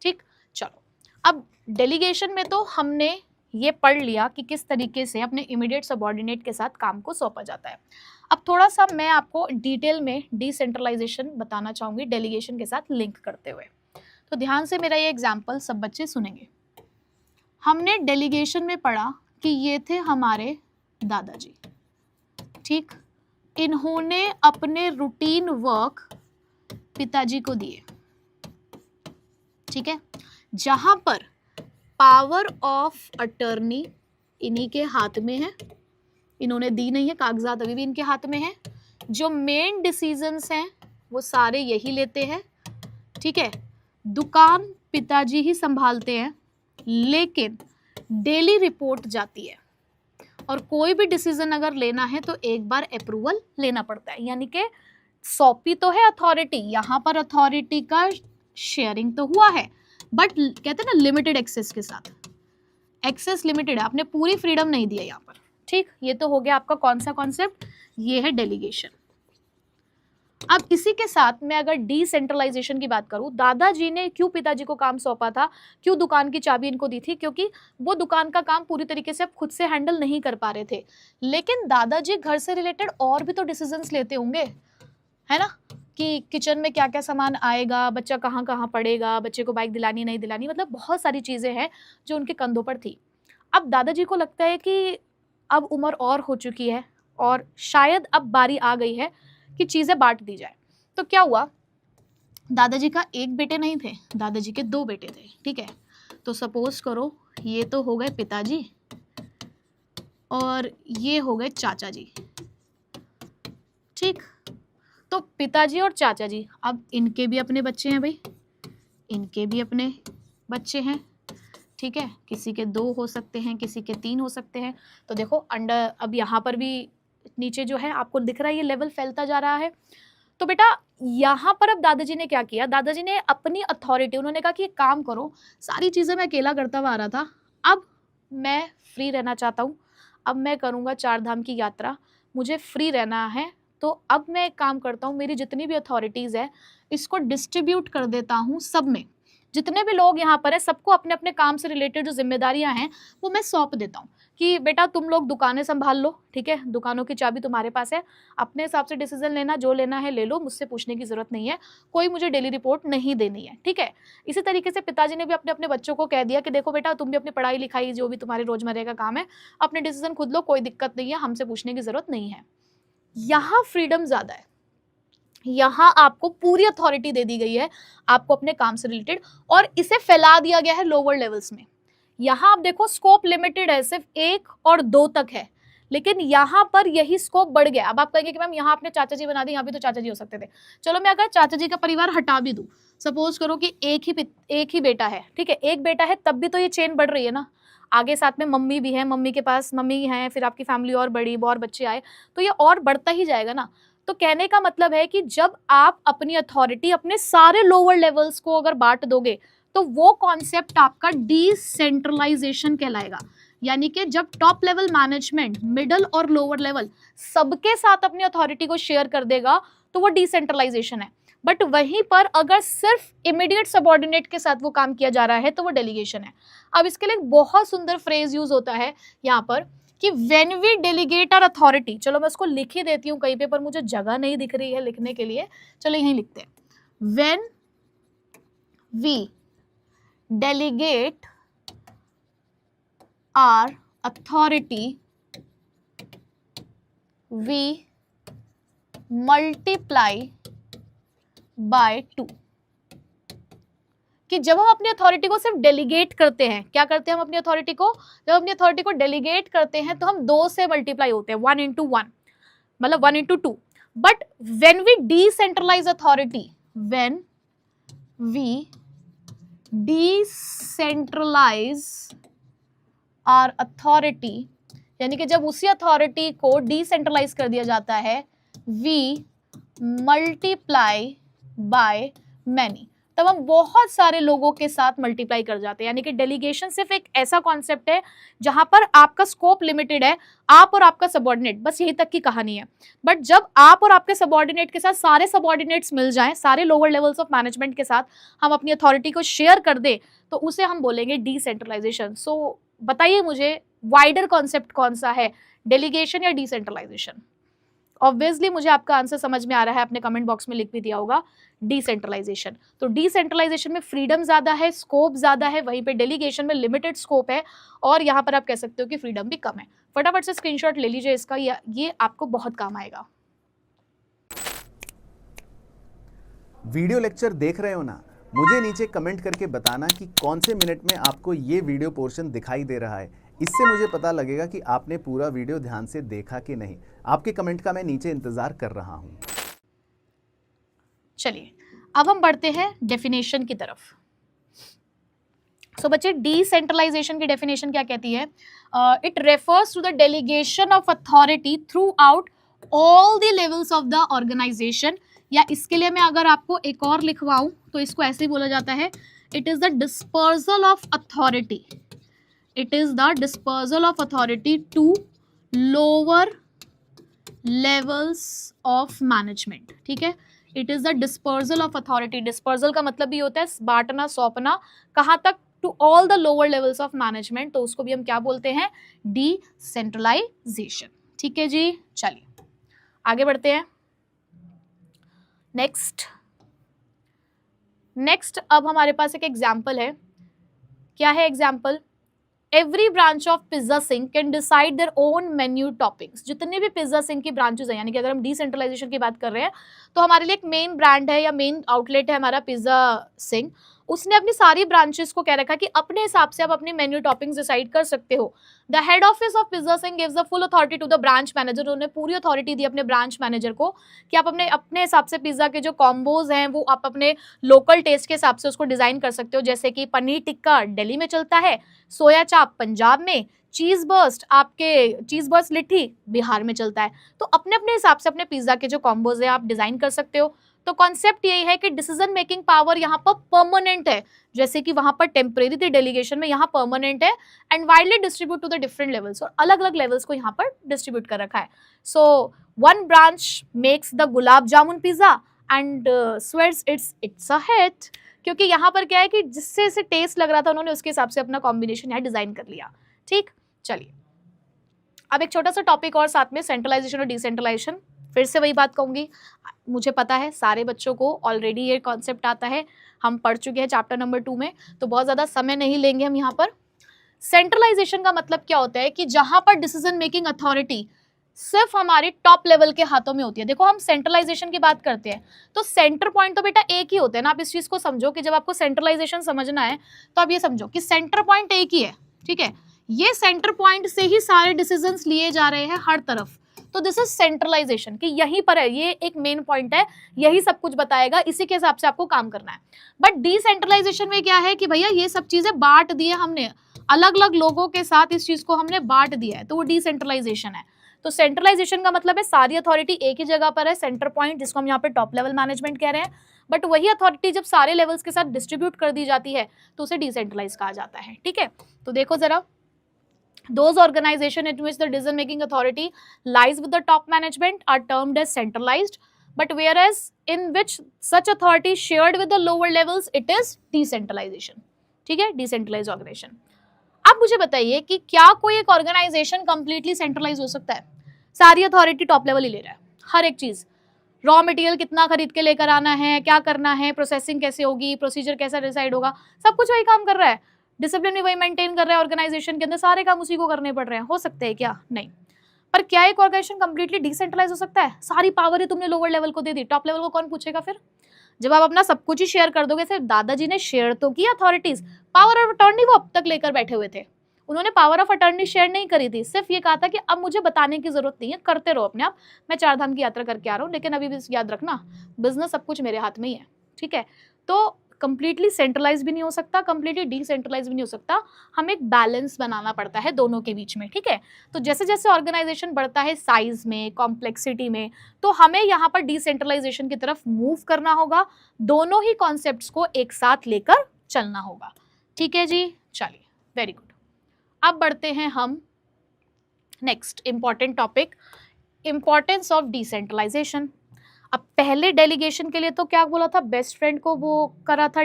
ठीक, चलो अब डेलीगेशन में तो हमने ये पढ़ लिया कि किस तरीके से अपने इमीडिएट सबऑर्डिनेट के साथ काम को सौंपा जाता है। अब थोड़ा सा मैं आपको डिटेल में डिसेंट्रलाइजेशन बताना चाहूँगी डेलीगेशन के साथ लिंक करते हुए। तो ध्यान से मेरा ये एग्जाम्पल सब बच्चे सुनेंगे। हमने डेलीगेशन में पढ़ा कि ये थे हमारे दादाजी। ठीक, इन्होंने अपने रूटीन वर्क पिताजी को दिए। ठीक है, जहां पर पावर ऑफ अटर्नी इन्हीं के हाथ में है, इन्होंने दी नहीं है, कागजात अभी भी इनके हाथ में है। जो मेन डिसीजंस हैं वो सारे यही लेते हैं। ठीक है, दुकान पिताजी ही संभालते हैं, लेकिन डेली रिपोर्ट जाती है, और कोई भी डिसीजन अगर लेना है तो एक बार अप्रूवल लेना पड़ता है। यानी कि सौंपी तो है अथॉरिटी, यहाँ पर अथॉरिटी का शेयरिंग तो हुआ है, बट कहते हैं ना लिमिटेड एक्सेस के साथ, एक्सेस लिमिटेड है, आपने पूरी फ्रीडम नहीं दी है यहाँ पर। ठीक, ये तो हो गया आपका कौन सा कॉन्सेप्ट, ये है डेलीगेशन। अब इसी के साथ मैं अगर डिसेंट्रलाइजेशन की बात करूं, दादाजी ने क्यों पिताजी को काम सौंपा था, क्यों दुकान की चाबी इनको दी थी? क्योंकि वो दुकान का काम पूरी तरीके से अब खुद से हैंडल नहीं कर पा रहे थे, लेकिन दादाजी घर से रिलेटेड और भी तो डिसीजंस लेते होंगे, है ना, कि किचन में क्या क्या सामान आएगा, बच्चा कहाँ कहाँ पढ़ेगा, बच्चे को बाइक दिलानी नहीं दिलानी, मतलब बहुत सारी चीज़ें हैं जो उनके कंधों पर थी। अब दादाजी को लगता है कि अब उम्र और हो चुकी है और शायद अब बारी आ गई है कि चीज़ें बांट दी जाए। तो क्या हुआ, दादाजी का एक बेटे नहीं थे, दादाजी के 2 बेटे थे। ठीक है, तो सपोज करो ये तो हो गए पिताजी और ये हो गए चाचा जी। ठीक, तो पिताजी और चाचा जी, अब इनके भी अपने बच्चे हैं भाई, इनके भी अपने बच्चे हैं, ठीक है, किसी के 2 हो सकते हैं, किसी के 3 हो सकते हैं। तो देखो अंडर, अब यहाँ पर भी नीचे जो है आपको दिख रहा है ये लेवल फैलता जा रहा है। तो बेटा यहाँ पर अब दादाजी ने क्या किया, दादाजी ने अपनी अथॉरिटी, उन्होंने कहा कि एक काम करो, सारी चीजें मैं अकेला करता हुआ आ रहा था, अब मैं फ्री रहना चाहता हूँ, अब मैं करूँगा 4 धाम की यात्रा, मुझे फ्री रहना है। तो अब मैं एक काम करता हूँ, मेरी जितनी भी अथॉरिटीज़ है इसको डिस्ट्रीब्यूट कर देता हूँ सब में, जितने भी लोग यहाँ पर है सबको अपने अपने काम से रिलेटेड जो जिम्मेदारियां हैं वो मैं सौंप देता हूँ कि बेटा तुम लोग दुकानें संभाल लो, ठीक है, दुकानों की चाबी तुम्हारे पास है, अपने हिसाब से डिसीजन लेना, जो लेना है ले लो, मुझसे पूछने की जरूरत नहीं है, कोई मुझे डेली रिपोर्ट नहीं देनी है, ठीक है। इसी तरीके से पिताजी ने भी अपने अपने बच्चों को कह दिया कि देखो बेटा तुम भी अपनी पढ़ाई लिखाई जो भी तुम्हारे रोजमर्रा का काम है अपने डिसीजन खुद लो, कोई दिक्कत नहीं है, हमसे पूछने की जरूरत नहीं है। यहाँ फ्रीडम ज्यादा है, यहाँ आपको पूरी अथॉरिटी दे दी गई है आपको अपने काम से रिलेटेड, और इसे फैला दिया गया है लोअर लेवल्स में। यहाँ आप देखो स्कोप लिमिटेड है, सिर्फ 1 और 2 तक है, लेकिन यहाँ पर यही स्कोप बढ़ गया। अब आप कहेंगे कि मैम यहाँ आपने चाचा जी बना दी, यहाँ भी तो चाचा जी हो सकते थे। चलो मैं अगर चाचा जी का परिवार हटा भी दूं, सपोज करो कि एक ही बेटा है, ठीक है, एक बेटा है, तब भी तो ये चेन बढ़ रही है ना, आगे साथ में मम्मी भी है, मम्मी के पास मम्मी है, फिर आपकी फैमिली और बड़ी, और बच्चे आए तो ये और बढ़ता ही जाएगा ना। तो कहने का मतलब है कि जब आप अपनी अथॉरिटी अपने सारे लोअर लेवल्स को अगर बांट दोगे तो वो कॉन्सेप्ट आपका डिसेंट्रलाइजेशन कहलाएगा। यानी कि जब टॉप लेवल मैनेजमेंट, मिडल और लोअर लेवल सबके साथ अपनी अथॉरिटी को शेयर कर देगा तो वो डिसेंट्रलाइजेशन है। बट वहीं पर अगर सिर्फ इमीडिएट सबऑर्डिनेट के साथ वो काम किया जा रहा है तो वो डेलीगेशन है। अब इसके लिए एक बहुत सुंदर फ्रेज यूज होता है यहाँ पर कि when we delegate our authority, चलो मैं उसको लिख ही देती हूँ कहीं पे, पर मुझे जगह नहीं दिख रही है लिखने के लिए, चलो यहीं लिखते हैं। When we delegate our authority we multiply by 2, कि जब हम अपनी अथॉरिटी को सिर्फ डेलीगेट करते हैं, क्या करते हैं हम अपनी अथॉरिटी को, जब अपनी अथॉरिटी को डेलीगेट करते हैं तो हम 2 से मल्टीप्लाई होते हैं, 1 into 1, मतलब 1 into 2। But when we decentralise authority, when we decentralise our authority, यानी कि जब उसी अथॉरिटी को डिसेंट्रलाइज कर दिया जाता है, वी मल्टीप्लाई बाय मैनी, तब हम बहुत सारे लोगों के साथ मल्टीप्लाई कर जाते हैं। यानी कि डेलीगेशन सिर्फ एक ऐसा कॉन्सेप्ट है जहां पर आपका स्कोप लिमिटेड है, आप और आपका सबऑर्डिनेट, बस यही तक की कहानी है। बट जब आप और आपके सबऑर्डिनेट के साथ सारे सबऑर्डिनेट्स मिल जाएं, सारे लोअर लेवल्स ऑफ मैनेजमेंट के साथ हम अपनी अथॉरिटी को शेयर कर दें, तो उसे हम बोलेंगे डिसेंट्रलाइजेशन। सो बताइए मुझे वाइडर कॉन्सेप्ट कौन सा है, डेलीगेशन या डिसेंट्रलाइजेशन? ऑब्वियसली मुझे आपका आंसर समझ में आ रहा है, आपने कमेंट बॉक्स में लिख भी दिया होगा, डिसेंट्रलाइजेशन। तो डिसेंट्रलाइजेशन में फ्रीडम ज्यादा है, स्कोप ज्यादा है, वहीं पे डेलीगेशन में लिमिटेड स्कोप है, और यहाँ पर आप कह सकते हो कि फ्रीडम भी कम है। फटाफट से स्क्रीनशॉट ले लीजिए इसका, ये आपको बहुत काम आएगा। वीडियो लेक्चर देख रहे हो ना, मुझे नीचे कमेंट करके बताना कि कौन से मिनट में आपको ये वीडियो पोर्शन दिखाई दे रहा है, इससे मुझे पता लगेगा कि आपने पूरा वीडियो ध्यान से देखा कि नहीं। आपके कमेंट का मैं नीचे इंतजार कर रहा हूं। चलिए अब हम बढ़ते हैं डेफिनेशन की तरफ। सो बच्चे डिसेंट्रलाइजेशन की डेफिनेशन क्या कहती है? It refers to the delegation of authority throughout all the levels of the organisation, या इसके लिए मैं अगर आपको एक और लिखवाऊं तो इसको ऐसे ही बोला जाता है, it is the dispersal of authority, it is the dispersal of authority to lower levels of management. ठीक है, it is the dispersal of authority. Dispersal का मतलब भी होता है बांटना, सौंपना, कहाँ तक? To all the lower levels of management, तो उसको भी हम क्या बोलते हैं? डिसेंट्रलाइजेशन। ठीक है जी, चलिए आगे बढ़ते हैं। नेक्स्ट अब हमारे पास एक एग्जाम्पल है। क्या है example? Every branch of pizza Singh can decide their own menu toppings. जितने भी पिज्जा सिंह की ब्रांचेस हैं, यानी कि अगर हम डिसेंट्रलाइजेशन की बात कर रहे हैं तो हमारे लिए एक मेन ब्रांड है या मेन आउटलेट है हमारा पिज्जा सिंह, उसने अपनी सारी ब्रांचेस को कह रखा कि अपने हिसाब से आप अपनी मेन्यू टॉपिंग्स डिसाइड कर सकते हो। The head office of pizza Singh gives the full authority to the branch manager, उन्होंने पूरी अथॉरिटी दी अपने ब्रांच मैनेजर को कि आप अपने अपने हिसाब से पिज्जा के जो कॉम्बोज हैं वो आप अपने लोकल टेस्ट के हिसाब से उसको डिजाइन कर सकते हो। जैसे कि पनीर टिक्का दिल्ली में चलता है, सोया चाप पंजाब में, चीज बर्स्ट लिट्टी बिहार में चलता है। तो अपने अपने हिसाब से अपने पिज्जा के जो कॉम्बोज है आप डिजाइन कर सकते हो। तो कॉन्सेप्ट यही है कि डिसीजन मेकिंग पावर यहाँ पर परमानेंट है, जैसे कि वहां पर टेम्परेरी थी डेलीगेशन में, यहाँ परमानेंट है and widely distribute to the different levels, और अलग अलग लेवल्स को यहाँ पर डिस्ट्रीब्यूट कर रखा है। So one branch makes the gulab jamun pizza and swears it's a hit, क्योंकि यहाँ पर क्या है कि जिससे इसे टेस्ट लग रहा था उन्होंने उसके हिसाब से अपना कॉम्बिनेशन यहाँ डिजाइन कर लिया। ठीक, चलिए अब एक छोटा सा टॉपिक और साथ में, सेंट्रलाइजेशन और डिसेंट्रलाइजेशन। फिर से वही बात कहूंगी, मुझे पता है सारे बच्चों को ऑलरेडी ये कॉन्सेप्ट आता है, हम पढ़ चुके हैं चैप्टर नंबर 2 में, तो बहुत ज़्यादा समय नहीं लेंगे हम यहाँ पर। सेंट्रलाइजेशन का मतलब क्या होता है कि जहाँ पर डिसीजन मेकिंग अथॉरिटी सिर्फ हमारे टॉप लेवल के हाथों में होती है। देखो हम सेंट्रलाइजेशन की बात करते हैं तो सेंटर पॉइंट तो बेटा एक ही होता है ना, आप इस चीज़ को समझो कि जब आपको सेंट्रलाइजेशन समझना है तो आप ये समझो कि सेंटर पॉइंट एक ही है, ठीक है, ये सेंटर पॉइंट से ही सारे डिसीजंस लिए जा रहे हैं हर तरफ, तो दिस इज सेंट्रलाइजेशन कि यहीं पर है, ये एक मेन पॉइंट है, यही सब कुछ बताएगा, इसी के हिसाब से आपको काम करना है। बट डिसेंट्रलाइजेशन में क्या है कि भैया ये सब चीजें बांट दी है हमने, अलग अलग लोगों के साथ इस चीज को हमने बांट दिया है, तो वो डिसेंट्रलाइजेशन है। तो सेंट्रलाइजेशन का मतलब है सारी अथॉरिटी एक ही जगह पर है, सेंटर पॉइंट जिसको हम यहाँ पे टॉप लेवल मैनेजमेंट कह रहे हैं, बट वही अथॉरिटी जब सारे लेवल्स के साथ डिस्ट्रीब्यूट कर दी जाती है तो उसे डिसेंट्रलाइज कहा जाता है। ठीक है, तो देखो जरा, those organizations in which the decision making authority lies with the top management are termed as centralized, but whereas in which such authority shared with the lower levels it is decentralization। ठीक है, decentralized organization। अब मुझे बताइए कि क्या कोई एक organisation completely centralise हो सकता है? सारी अथॉरिटी टॉप लेवल ही ले रहा है, हर एक चीज, रॉ मटेरियल कितना खरीद के लेकर आना है, क्या करना है, प्रोसेसिंग कैसे होगी, प्रोसीजर कैसा डिसाइड होगा, सब कुछ वही काम कर रहा है, डिसिप्लिन भी वही मेंटेन कर रहा है, ऑर्गेनाइजेशन के अंदर सारे काम उसी को करने पड़ रहे हैं। हो सकते हैं क्या? नहीं। पर क्या एक ऑर्गेनाइजेशन कंप्लीटली डिसेंट्रलाइज हो सकता है? सारी पावर ही तुमने लोअर लेवल को दे दी, टॉप लेवल को कौन पूछेगा फिर? जब आप अपना सब कुछ ही शेयर कर दोगे, सिर्फ दादाजी ने शेयर तो किया अथॉरिटीज, पावर ऑफ अटॉर्नी वो अब तक लेकर बैठे हुए थे, उन्होंने पावर ऑफ अटॉर्नी शेयर नहीं करी थी, सिर्फ ये कहा था कि अब मुझे बताने की जरूरत नहीं है, करते रहो अपने आप, मैं 4 धाम की यात्रा करके आ रहा हूँ, लेकिन अभी भी याद रखना बिजनेस सब कुछ मेरे हाथ में ही है। ठीक है, तो कंप्लीटली सेंट्रलाइज भी नहीं हो सकता, कंप्लीटली डिसेंट्रलाइज भी नहीं हो सकता, हमें एक बैलेंस बनाना पड़ता है दोनों के बीच में। ठीक है, तो जैसे जैसे ऑर्गेनाइजेशन बढ़ता है साइज में, कॉम्प्लेक्सिटी में, तो हमें यहाँ पर डिसेंट्रलाइजेशन की तरफ मूव करना होगा, दोनों ही कॉन्सेप्ट्स को एक साथ लेकर चलना होगा। ठीक है जी, चलिए, वेरी गुड। अब बढ़ते हैं हम next important topic, importance of decentralisation. अब पहले डेलीगेशन के लिए तो क्या बोला था, बेस्ट फ्रेंड को वो करा था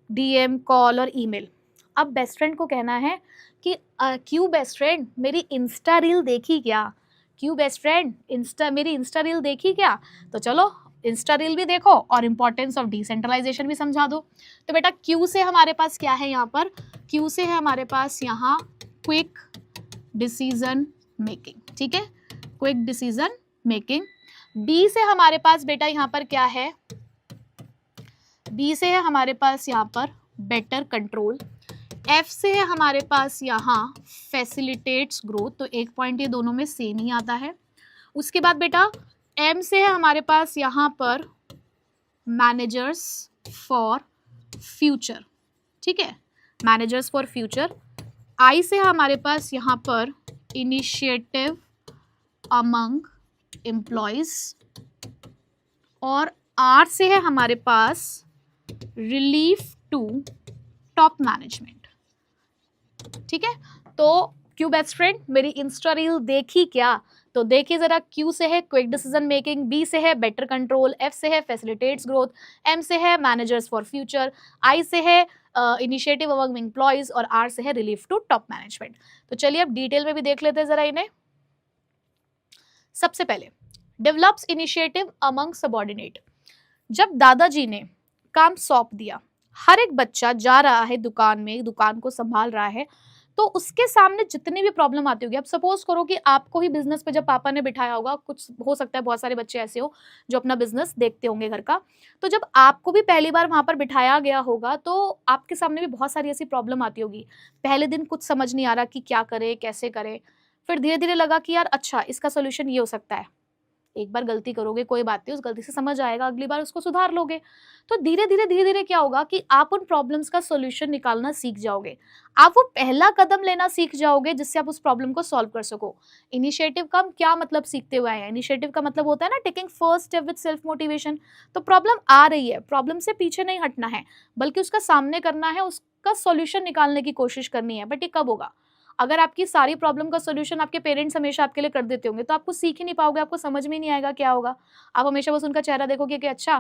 डीएम, कॉल और ईमेल। अब बेस्ट फ्रेंड को कहना है कि क्यों बेस्ट फ्रेंड मेरी इंस्टा रील देखी क्या, क्यों बेस्ट फ्रेंड मेरी इंस्टा रील देखी क्या, तो चलो इंस्टा रील भी देखो और इंपॉर्टेंस ऑफ डिसेंट्रलाइजेशन भी समझा दो। तो बेटा क्यू से हमारे पास क्या है, यहाँ पर क्यू से है हमारे पास यहाँ क्विक डिसीजन मेकिंग। ठीक है, क्विक डिसीजन मेकिंग। बी से हमारे पास बेटा यहाँ पर क्या है, बी से है हमारे पास यहाँ पर बेटर कंट्रोल। एफ से है हमारे पास यहाँ फैसिलिटेट्स ग्रोथ, तो एक पॉइंट ये दोनों में सेम ही आता है। उसके बाद बेटा एम से है हमारे पास यहाँ पर मैनेजर्स फॉर फ्यूचर। ठीक है, मैनेजर्स फॉर फ्यूचर। आई से है हमारे पास यहाँ पर इनिशिएटिव अमंग एम्प्लॉयज, और आर से है हमारे पास रिलीफ टू टॉप मैनेजमेंट। ठीक है, तो क्यू बेस्ट फ्रेंड मेरी इंस्टा रील देखी क्या, तो देखिए जरा, क्यू से है क्विक डिसीजन मेकिंग, बी से है बेटर कंट्रोल, एफ से है फैसिलिटेट्स ग्रोथ, एम से है मैनेजर्स फॉर फ्यूचर, आई से है इनिशिएटिव अमंग एम्प्लॉयज, और आर से है रिलीफ टू टॉप मैनेजमेंट। तो चलिए अब डिटेल में भी देख लेते हैं जरा इन्हें। सबसे पहले डेवलप्स इनिशिएटिव अमंग सबऑर्डिनेट। जब दादाजी ने काम सौंप दिया, हर एक बच्चा जा रहा है दुकान में, दुकान को संभाल रहा है, तो उसके सामने जितनी भी प्रॉब्लम आती होगी, अब सपोज करो कि आपको ही बिजनेस पे जब पापा ने बिठाया होगा, कुछ हो सकता है बहुत सारे बच्चे ऐसे हो जो अपना बिजनेस देखते होंगे घर का, तो जब आपको भी पहली बार वहां पर बिठाया गया होगा तो आपके सामने भी बहुत सारी ऐसी प्रॉब्लम आती होगी। पहले दिन कुछ समझ नहीं आ रहा कि क्या करे कैसे करे, फिर धीरे धीरे लगा कि यार अच्छा इसका सोल्यूशन ये हो सकता है। एक बार गलती करोगे कोई बात नहीं, उस गलती से समझ आएगा, अगली बार उसको सुधार लोगे। तो धीरे धीरे क्या होगा कि आप उन प्रॉब्लम्स का सॉल्यूशन निकालना सीख जाओगे। आप वो पहला कदम लेना सीख जाओगे जिससे आप उस प्रॉब्लम को सॉल्व कर सको। इनिशिएटिव का हम क्या मतलब सीखते हुए आए हैं? इनिशिएटिव का मतलब होता है ना taking first step with self motivation. तो प्रॉब्लम आ रही है, प्रॉब्लम से पीछे नहीं हटना है, बल्कि उसका सामने करना है, उसका सॉल्यूशन निकालने की कोशिश करनी है। बट ये कब होगा? अगर आपकी सारी प्रॉब्लम का सॉल्यूशन आपके पेरेंट्स हमेशा आपके लिए कर देते होंगे तो आपको सीख ही नहीं पाओगे, आपको समझ में नहीं आएगा क्या होगा। आप हमेशा बस उनका चेहरा देखोगे कि अच्छा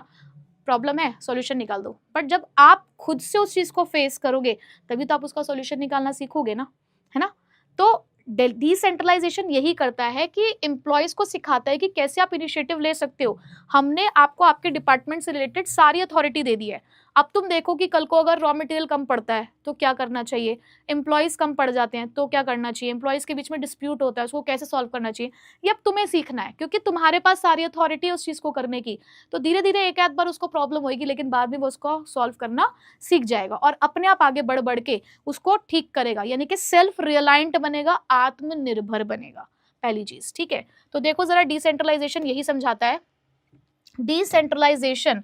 प्रॉब्लम है, सॉल्यूशन निकाल दो। बट जब आप खुद से उस चीज को फेस करोगे तभी तो आप उसका सॉल्यूशन निकालना सीखोगे ना, है ना। तो डिसेंट्रलाइजेशन यही करता है कि एम्प्लॉयज को सिखाता है कि कैसे आप इनिशिएटिव ले सकते हो। हमने आपको आपके डिपार्टमेंट से रिलेटेड सारी अथॉरिटी दे दी है। अब तुम देखो कि कल को अगर रॉ मटेरियल कम पड़ता है तो क्या करना चाहिए, एम्प्लॉयज कम पड़ जाते हैं तो क्या करना चाहिए, एम्प्लॉयज के बीच में डिस्प्यूट होता है उसको कैसे सॉल्व करना चाहिए, ये अब तुम्हें सीखना है क्योंकि तुम्हारे पास सारी अथॉरिटी है उस चीज को करने की। तो धीरे धीरे एक आध बार उसको प्रॉब्लम होगी लेकिन बाद में वो उसको सॉल्व करना सीख जाएगा और अपने आप आगे बढ़ बढ़ के उसको ठीक करेगा, यानी कि सेल्फ रियलाइंट बनेगा, आत्मनिर्भर बनेगा। पहली चीज, ठीक है। तो देखो जरा डिसेंट्रलाइजेशन यही समझाता है। Decentralisation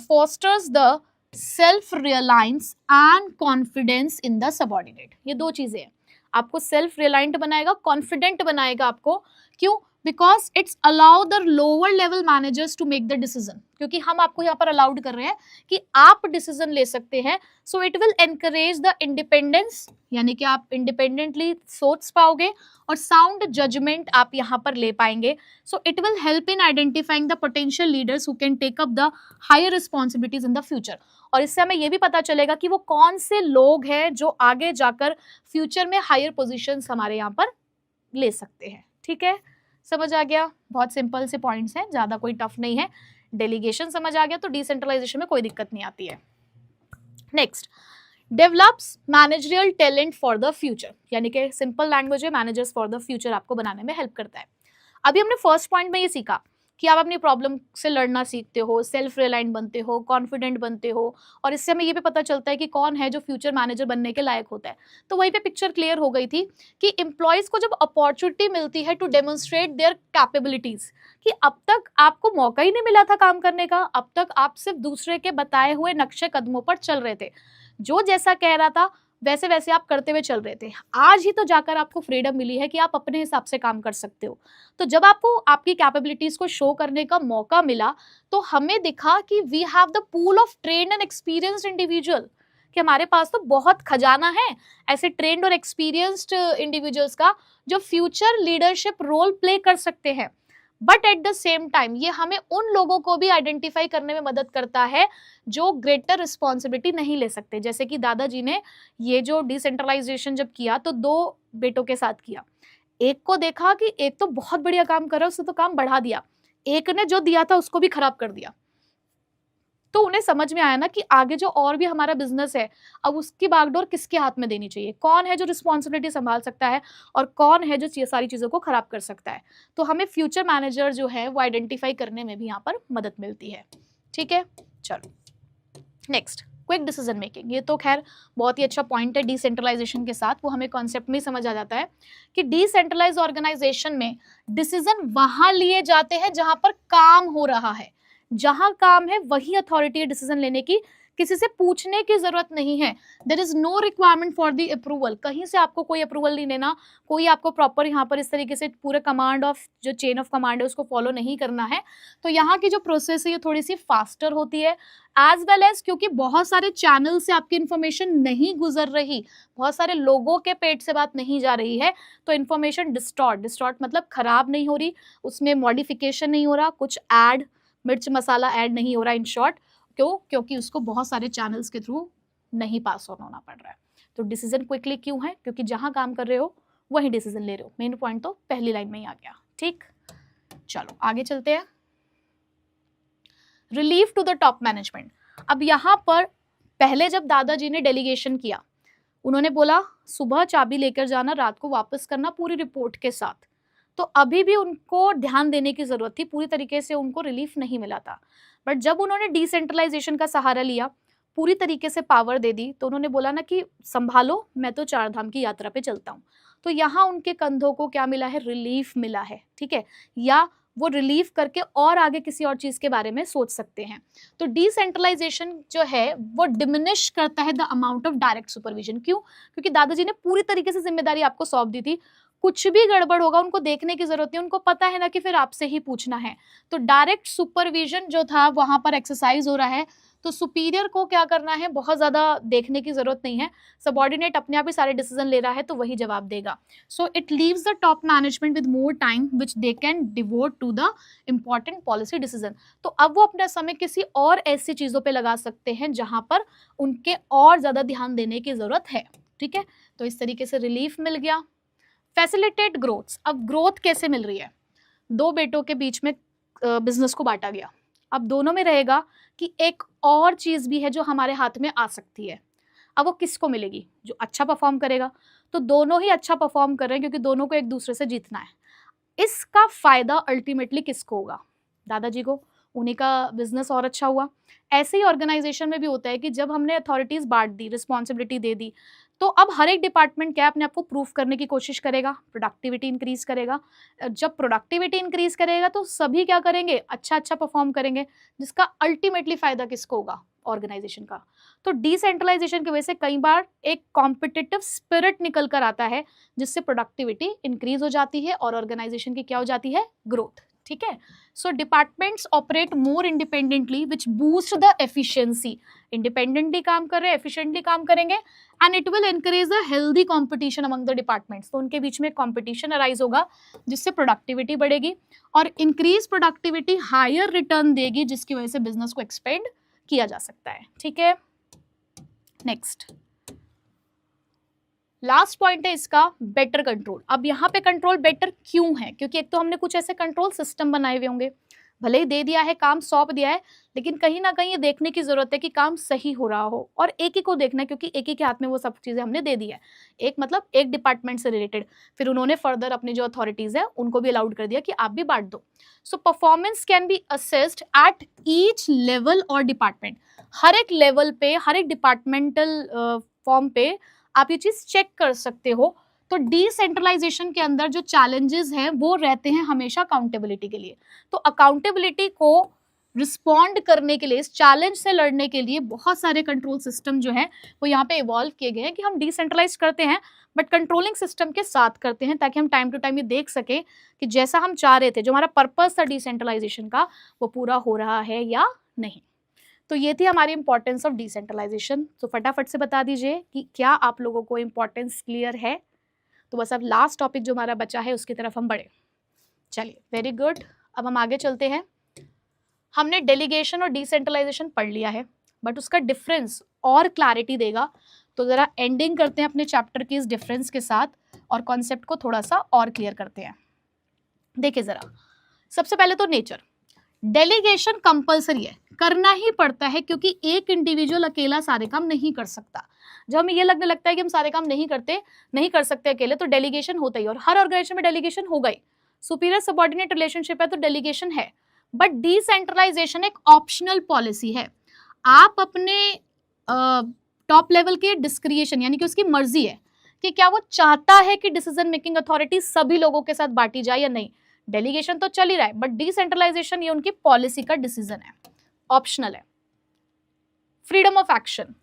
fosters the self reliance and confidence in the subordinate। ये दो चीजें हैं, आपको सेल्फ रिलायंट बनाएगा, कॉन्फिडेंट बनाएगा आपको। क्यों? Because it's allow the lower level managers to make the decision, क्योंकि हम आपको यहाँ पर अलाउड कर रहे हैं कि आप डिसीजन ले सकते हैं। सो it will encourage the independence, यानी कि आप इंडिपेंडेंटली सोच पाओगे और साउंड जजमेंट आप यहाँ पर ले पाएंगे। So it will help in identifying the potential leaders who can take up the higher responsibilities in the future. और इससे हमें ये भी पता चलेगा कि वो कौन से लोग हैं जो आगे जाकर फ्यूचर में हायर पोजीशंस हमारे यहाँ पर ले सकते हैं। ठीक है, समझ आ गया? बहुत सिंपल से पॉइंट्स हैं, ज्यादा कोई टफ नहीं है। डेलीगेशन समझ आ गया तो डिसेंट्रलाइजेशन में कोई दिक्कत नहीं आती है। Next, develops managerial talent for the future, यानी कि सिंपल लैंग्वेज में मैनेजर्स फॉर द फ्यूचर आपको बनाने में हेल्प करता है। अभी हमने फर्स्ट पॉइंट में ये सीखा कि आप अपनी प्रॉब्लम से लड़ना सीखते हो, सेल्फ रिलायंट बनते हो, कॉन्फिडेंट बनते हो, और इससे हमें ये भी पता चलता है कि कौन है जो फ्यूचर मैनेजर बनने के लायक होता है। तो वहीं पे पिक्चर क्लियर हो गई थी कि एम्प्लॉयज को जब अपॉर्चुनिटी मिलती है टू डेमोन्स्ट्रेट देयर कैपेबिलिटीज, कि अब तक आपको मौका ही नहीं मिला था काम करने का, अब तक आप सिर्फ दूसरे के बताए हुए नक्शे कदमों पर चल रहे थे, जो जैसा कह रहा था वैसे वैसे आप करते हुए चल रहे थे। आज ही तो जाकर आपको फ्रीडम मिली है कि आप अपने हिसाब से काम कर सकते हो। तो जब आपको आपकी कैपेबिलिटीज को शो करने का मौका मिला तो हमें दिखा कि we have the pool of trained and experienced individual, कि हमारे पास तो बहुत खजाना है ऐसे ट्रेन्ड और एक्सपीरियंस्ड इंडिविजुअल्स का जो फ्यूचर लीडरशिप रोल प्ले कर सकते हैं। But at the same time ये हमें उन लोगों को भी आइडेंटिफाई करने में मदद करता है जो ग्रेटर रिस्पॉन्सिबिलिटी नहीं ले सकते। जैसे कि दादाजी ने ये जो डिसेंट्रलाइजेशन जब किया तो दो बेटों के साथ किया। एक को देखा कि एक तो बहुत बढ़िया काम कर रहा है, उसने तो काम बढ़ा दिया, एक ने जो दिया था उसको भी खराब कर दिया। तो उन्हें समझ में आया ना कि आगे जो और भी हमारा बिजनेस है अब उसकी बागडोर किसके हाथ में देनी चाहिए, कौन है जो रिस्पॉन्सिबिलिटी संभाल सकता है और कौन है जो ये सारी चीज़ों को खराब कर सकता है। तो हमें फ्यूचर मैनेजर जो है वो आइडेंटिफाई करने में भी यहाँ पर मदद मिलती है। ठीक है, चलो नेक्स्ट, क्विक डिसीजन मेकिंग। ये तो खैर बहुत ही अच्छा पॉइंट है डिसेंट्रलाइजेशन के साथ, वो हमें कॉन्सेप्ट में समझ आ जाता है कि डिसेंट्रलाइज ऑर्गेनाइजेशन में डिसीजन वहां लिए जाते हैं जहां पर काम हो रहा है, जहां काम है वही अथॉरिटी है डिसीजन लेने की, किसी से पूछने की जरूरत नहीं है। There is no requirement for the approval, कहीं से आपको कोई अप्रूवल नहीं लेना, कोई आपको प्रॉपर यहाँ पर इस तरीके से पूरे कमांड ऑफ जो चेन ऑफ कमांड है उसको फॉलो नहीं करना है। तो यहाँ की जो प्रोसेस है ये थोड़ी सी फास्टर होती है, एज वेल एज क्योंकि बहुत सारे चैनल से आपकी इन्फॉर्मेशन नहीं गुजर रही, बहुत सारे लोगों के पेट से बात नहीं जा रही है, तो इन्फॉर्मेशन डिस्टॉर्ट मतलब खराब नहीं हो रही, उसमें मॉडिफिकेशन नहीं हो रहा, कुछ ऐड मिर्च मसाला ऐड नहीं हो रहा। इन शॉर्ट क्यों? क्योंकि उसको बहुत सारे चैनल्स के थ्रू नहीं पास ऑन होना पड़ रहा है। तो डिसीजन क्विकली क्यों है? क्योंकि जहां काम कर रहे हो वहीं डिसीजन ले रहे हो। मेन पॉइंट तो पहली लाइन में ही आ गया। ठीक, चलो आगे चलते हैं। Relief to the top management. अब यहाँ पर पहले जब दादाजी ने डेलीगेशन किया उन्होंने बोला सुबह चाबी लेकर जाना, रात को वापस करना पूरी रिपोर्ट के साथ। तो अभी भी उनको ध्यान देने की जरूरत थी, पूरी तरीके से उनको रिलीफ नहीं मिला था। बट जब उन्होंने डिसेंट्रलाइजेशन का सहारा लिया, पूरी तरीके से पावर दे दी, तो उन्होंने बोला ना कि संभालो, मैं तो 4 धाम की यात्रा पे चलता हूँ। तो यहाँ उनके कंधों को क्या मिला है, रिलीफ मिला है, ठीक है, या वो रिलीफ करके और आगे किसी और चीज के बारे में सोच सकते हैं। तो डिसेंट्रलाइजेशन जो है वो डिमिनिश करता है the amount of direct supervision. क्यों? क्योंकि दादाजी ने पूरी तरीके से जिम्मेदारी आपको सौंप दी थी, कुछ भी गड़बड़ होगा उनको देखने की जरूरत नहीं, उनको पता है ना कि फिर आपसे ही पूछना है। तो डायरेक्ट सुपरविजन जो था वहां पर एक्सरसाइज हो रहा है, तो सुपीरियर को क्या करना है, बहुत ज्यादा देखने की जरूरत नहीं है, सबऑर्डिनेट अपने आप ही सारे डिसीजन ले रहा है तो वही जवाब देगा। So it leaves the top management with more time which they can devote to the important policy decision. तो अब वो अपना समय किसी और ऐसी चीजों पे लगा सकते हैं जहां पर उनके और ज्यादा ध्यान देने की जरूरत है, ठीक है। तो इस तरीके से रिलीफ मिल गया। Facilitate growth. अब ग्रोथ कैसे मिल रही है, 2 बेटों के बीच में बिजनेस को बांटा गया। अब दोनों में रहेगा कि एक और चीज भी है जो हमारे हाथ में आ सकती है। अब वो किसको मिलेगी, जो अच्छा परफॉर्म करेगा। तो दोनों ही अच्छा परफॉर्म कर रहे हैं क्योंकि दोनों को एक दूसरे से जीतना है। इसका फायदा अल्टीमेटली किसको होगा, दादाजी को, उन्हीं का बिजनेस और अच्छा हुआ। ऐसे ही ऑर्गेनाइजेशन में भी होता है कि जब हमने अथॉरिटीज बांट दी, रिस्पॉन्सिबिलिटी दे दी, तो अब हर एक डिपार्टमेंट क्या अपने आप को प्रूफ करने की कोशिश करेगा, प्रोडक्टिविटी इंक्रीज करेगा। जब प्रोडक्टिविटी इंक्रीज करेगा तो सभी क्या करेंगे, अच्छा अच्छा परफॉर्म करेंगे, जिसका अल्टीमेटली फायदा किसको होगा, ऑर्गेनाइजेशन का। तो डिसेंट्रलाइजेशन की वजह से कई बार एक कॉम्पिटिटिव स्पिरिट निकल कर आता है, जिससे प्रोडक्टिविटी इंक्रीज हो जाती है और ऑर्गेनाइजेशन की क्या हो जाती है, ग्रोथ, ठीक है। So departments operate more independently which boost the efficiency. Independently काम कर रहे हैं, एफिशिएंटली काम करेंगे, and it will encourage a healthy competition among the departments. तो उनके बीच में कंपटीशन अराइज होगा जिससे प्रोडक्टिविटी बढ़ेगी, और इंक्रीज प्रोडक्टिविटी हायर रिटर्न देगी, जिसकी वजह से बिजनेस को एक्सपेंड किया जा सकता है, ठीक है। नेक्स्ट लास्ट पॉइंट है इसका, बेटर कंट्रोल। अब यहाँ पे कंट्रोल बेटर क्यों है, क्योंकि एक तो हमने कुछ ऐसे कंट्रोल सिस्टम बनाए हुए होंगे, भले ही दे दिया है, काम सौंप दिया है, लेकिन कहीं ना कहीं ये देखने की जरूरत है कि काम सही हो रहा हो, और एक ही को देखना है क्योंकि एक ही के हाथ में वो सब चीजें हमने दे दी है। एक मतलब एक डिपार्टमेंट से रिलेटेड, फिर उन्होंने फर्दर अपने जो अथॉरिटीज है उनको भी अलाउड कर दिया कि आप भी बांट दो। So performance can be assessed at each level और डिपार्टमेंट। हर एक लेवल पे, हर एक डिपार्टमेंटल फॉर्म पे आप ये चीज चेक कर सकते हो। तो डिसेंट्रलाइजेशन के अंदर जो चैलेंजेस हैं वो रहते हैं हमेशा अकाउंटेबिलिटी के लिए। तो अकाउंटेबिलिटी को रिस्पॉन्ड करने के लिए, इस चैलेंज से लड़ने के लिए बहुत सारे कंट्रोल सिस्टम जो है वो यहाँ पे इवॉल्व किए गए हैं कि हम डिसेंट्रलाइज करते हैं बट कंट्रोलिंग सिस्टम के साथ करते हैं, ताकि हम टाइम टू टाइम ये देख सके कि जैसा हम चाह रहे थे, जो हमारा पर्पस था डिसेंट्रलाइजेशन का, वो पूरा हो रहा है या नहीं। तो ये थी हमारी इंपॉर्टेंस ऑफ डिसेंट्रलाइजेशन। तो फटाफट से बता दीजिए कि क्या आप लोगों को इंपॉर्टेंस क्लियर है। तो बस अब लास्ट टॉपिक जो हमारा बचा है उसकी तरफ हम बढ़े। चलिए, वेरी गुड। अब हम आगे चलते हैं। हमने डेलीगेशन और डिसेंट्रलाइजेशन पढ़ लिया है, बट उसका डिफरेंस और क्लैरिटी देगा। तो ज़रा एंडिंग करते हैं अपने चैप्टर की इस डिफरेंस के साथ और कॉन्सेप्ट को थोड़ा सा और क्लियर करते हैं। देखिए ज़रा, सबसे पहले तो नेचर। डेलीगेशन कंपलसरी है, करना ही पड़ता है, क्योंकि एक इंडिविजुअल अकेला सारे काम नहीं कर सकता। जब हमें ये लगने लगता है कि हम सारे काम नहीं कर सकते अकेले, तो डेलीगेशन होता ही, और हर ऑर्गेनाइजेशन में डेलीगेशन होगा ही। सुपीरियर सबऑर्डिनेट रिलेशनशिप है तो डेलीगेशन है, बट डिसेंट्रलाइजेशन एक ऑप्शनल पॉलिसी है। आप अपने टॉप लेवल के डिस्क्रिएशन, यानी कि उसकी मर्जी है कि क्या वो चाहता है कि डिसीजन मेकिंग अथॉरिटी सभी लोगों के साथ बांटी जाए या नहीं। डेलीगेशन तो चल ही रहा है, बट डिसेंट्रलाइजेशन ये उनकी पॉलिसी का डिसीजन है, ऑप्शनल है। Freedom of action.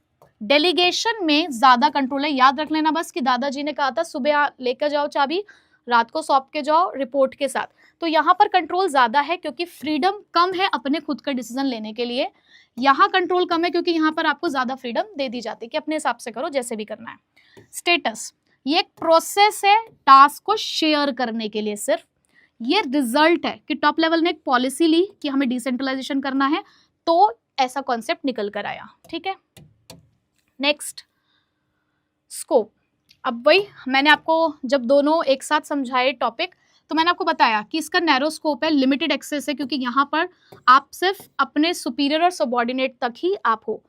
डेलीगेशन में ज्यादा कंट्रोल है। याद रख लेना बस कि दादाजी ने कहा था सुबह लेकर जाओ चाबी, रात को सौंप के जाओ रिपोर्ट के साथ। तो यहाँ पर कंट्रोल ज्यादा है क्योंकि फ्रीडम कम है अपने खुद का डिसीजन लेने के लिए। यहाँ कंट्रोल कम है क्योंकि यहाँ पर आपको ज्यादा फ्रीडम दे दी जाती है कि अपने हिसाब से करो, जैसे भी करना है। स्टेटस, ये एक प्रोसेस है टास्क को शेयर करने के लिए। सिर्फ ये रिजल्ट है कि टॉप लेवल ने एक पॉलिसी ली कि हमें डिसेंट्रलाइजेशन करना है, तो ऐसा कॉन्सेप्ट निकल कर आया, ठीक है। Next, scope. अब वही मैंने आपको जब दोनों एक साथ समझाए टॉपिक, तो मैंने आपको बताया कि इसका नैरो स्कोप है, लिमिटेड एक्सेस है, क्योंकि यहाँ पर आप सिर्फ अपने सुपीरियर और सबऑर्डिनेट तक ही आप हो।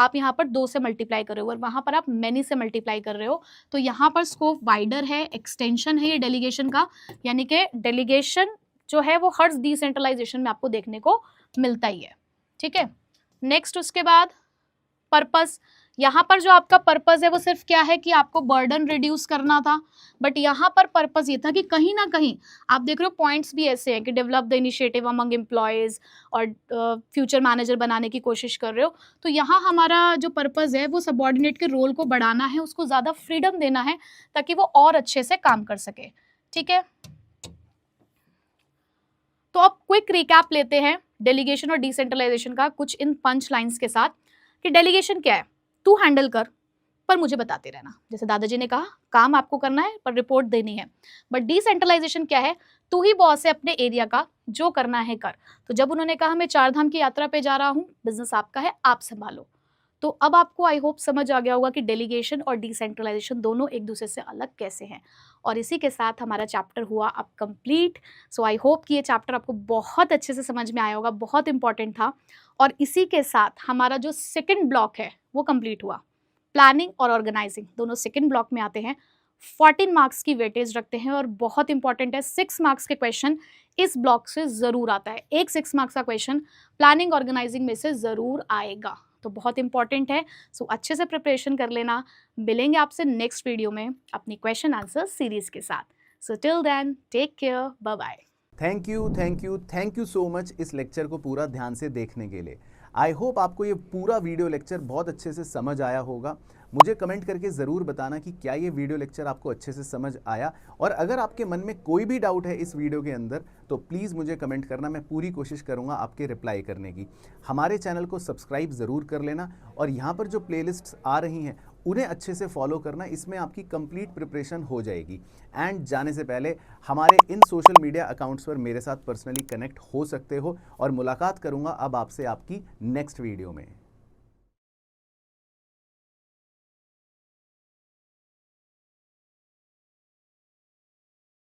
आप यहाँ पर 2 से मल्टीप्लाई कर रहे हो और वहाँ पर आप मैनी से मल्टीप्लाई कर रहे हो, तो यहाँ पर स्कोप वाइडर है, एक्सटेंशन है ये डेलीगेशन का, यानी कि डेलीगेशन जो है वो हर डिसेंट्रलाइजेशन में आपको देखने को मिलता ही है। ठीक है, नेक्स्ट उसके बाद पर्पस। यहाँ पर जो आपका पर्पस है वो सिर्फ क्या है कि आपको बर्डन रिड्यूस करना था, बट यहाँ पर पर्पस ये था कि कहीं ना कहीं आप देख रहे हो पॉइंट्स भी ऐसे हैं कि develop the initiative among employees और फ्यूचर मैनेजर बनाने की कोशिश कर रहे हो। तो यहाँ हमारा जो पर्पस है वो सबऑर्डिनेट के रोल को बढ़ाना है, उसको ज़्यादा फ्रीडम देना है ताकि वो और अच्छे से काम कर सके। ठीक है, तो अब क्विक रिकैप लेते हैं डेलीगेशन और डिसेंट्रलाइजेशन का कुछ इन पंच लाइन्स के साथ कि डेलीगेशन क्या है, तू हैंडल कर पर मुझे बताते रहना, जैसे दादाजी ने कहा काम आपको करना है पर रिपोर्ट देनी है। बट डिसेंट्रलाइजेशन क्या है, तू ही बॉस है अपने एरिया का, जो करना है कर। तो जब उन्होंने कहा मैं 4 धाम की यात्रा पे जा रहा हूँ, बिजनेस आपका है, आप संभालो। तो अब आपको आई होप समझ आ गया होगा कि डेलीगेशन और डिसेंट्रलाइजेशन दोनों एक दूसरे से अलग कैसे हैं। और इसी के साथ हमारा चैप्टर हुआ अब कंप्लीट। सो आई होप कि ये चैप्टर आपको बहुत अच्छे से समझ में आया होगा, बहुत इंपॉर्टेंट था। और इसी के साथ हमारा जो सेकंड ब्लॉक है वो कंप्लीट हुआ। प्लानिंग और ऑर्गेनाइजिंग दोनों सेकंड ब्लॉक में आते हैं, 14 मार्क्स की वेटेज रखते हैं और बहुत इंपॉर्टेंट है, 6 मार्क्स के क्वेश्चन इस ब्लॉक से ज़रूर आता है। एक 6 मार्क्स का क्वेश्चन प्लानिंग ऑर्गेनाइजिंग में से ज़रूर आएगा, तो बहुत इंपॉर्टेंट है। सो अच्छे से प्रिपरेशन कर लेना। मिलेंगे आपसे नेक्स्ट वीडियो में अपनी क्वेश्चन आंसर सीरीज के साथ। So till then take care, bye bye. Thank you so much इस लेक्चर को पूरा ध्यान से देखने के लिए। आई होप आपको ये पूरा वीडियो लेक्चर बहुत अच्छे से समझ आया होगा। मुझे कमेंट करके ज़रूर बताना कि क्या ये वीडियो लेक्चर आपको अच्छे से समझ आया, और अगर आपके मन में कोई भी डाउट है इस वीडियो के अंदर तो प्लीज़ मुझे कमेंट करना, मैं पूरी कोशिश करूँगा आपके रिप्लाई करने की। हमारे चैनल को सब्सक्राइब ज़रूर कर लेना और यहाँ पर जो प्लेलिस्ट्स आ रही हैं उन्हें अच्छे से फॉलो करना, इसमें आपकी कंप्लीट प्रिपरेशन हो जाएगी। एंड जाने से पहले हमारे इन सोशल मीडिया अकाउंट्स पर मेरे साथ पर्सनली कनेक्ट हो सकते हो, और मुलाकात करूँगा अब आपसे आपकी नेक्स्ट वीडियो में।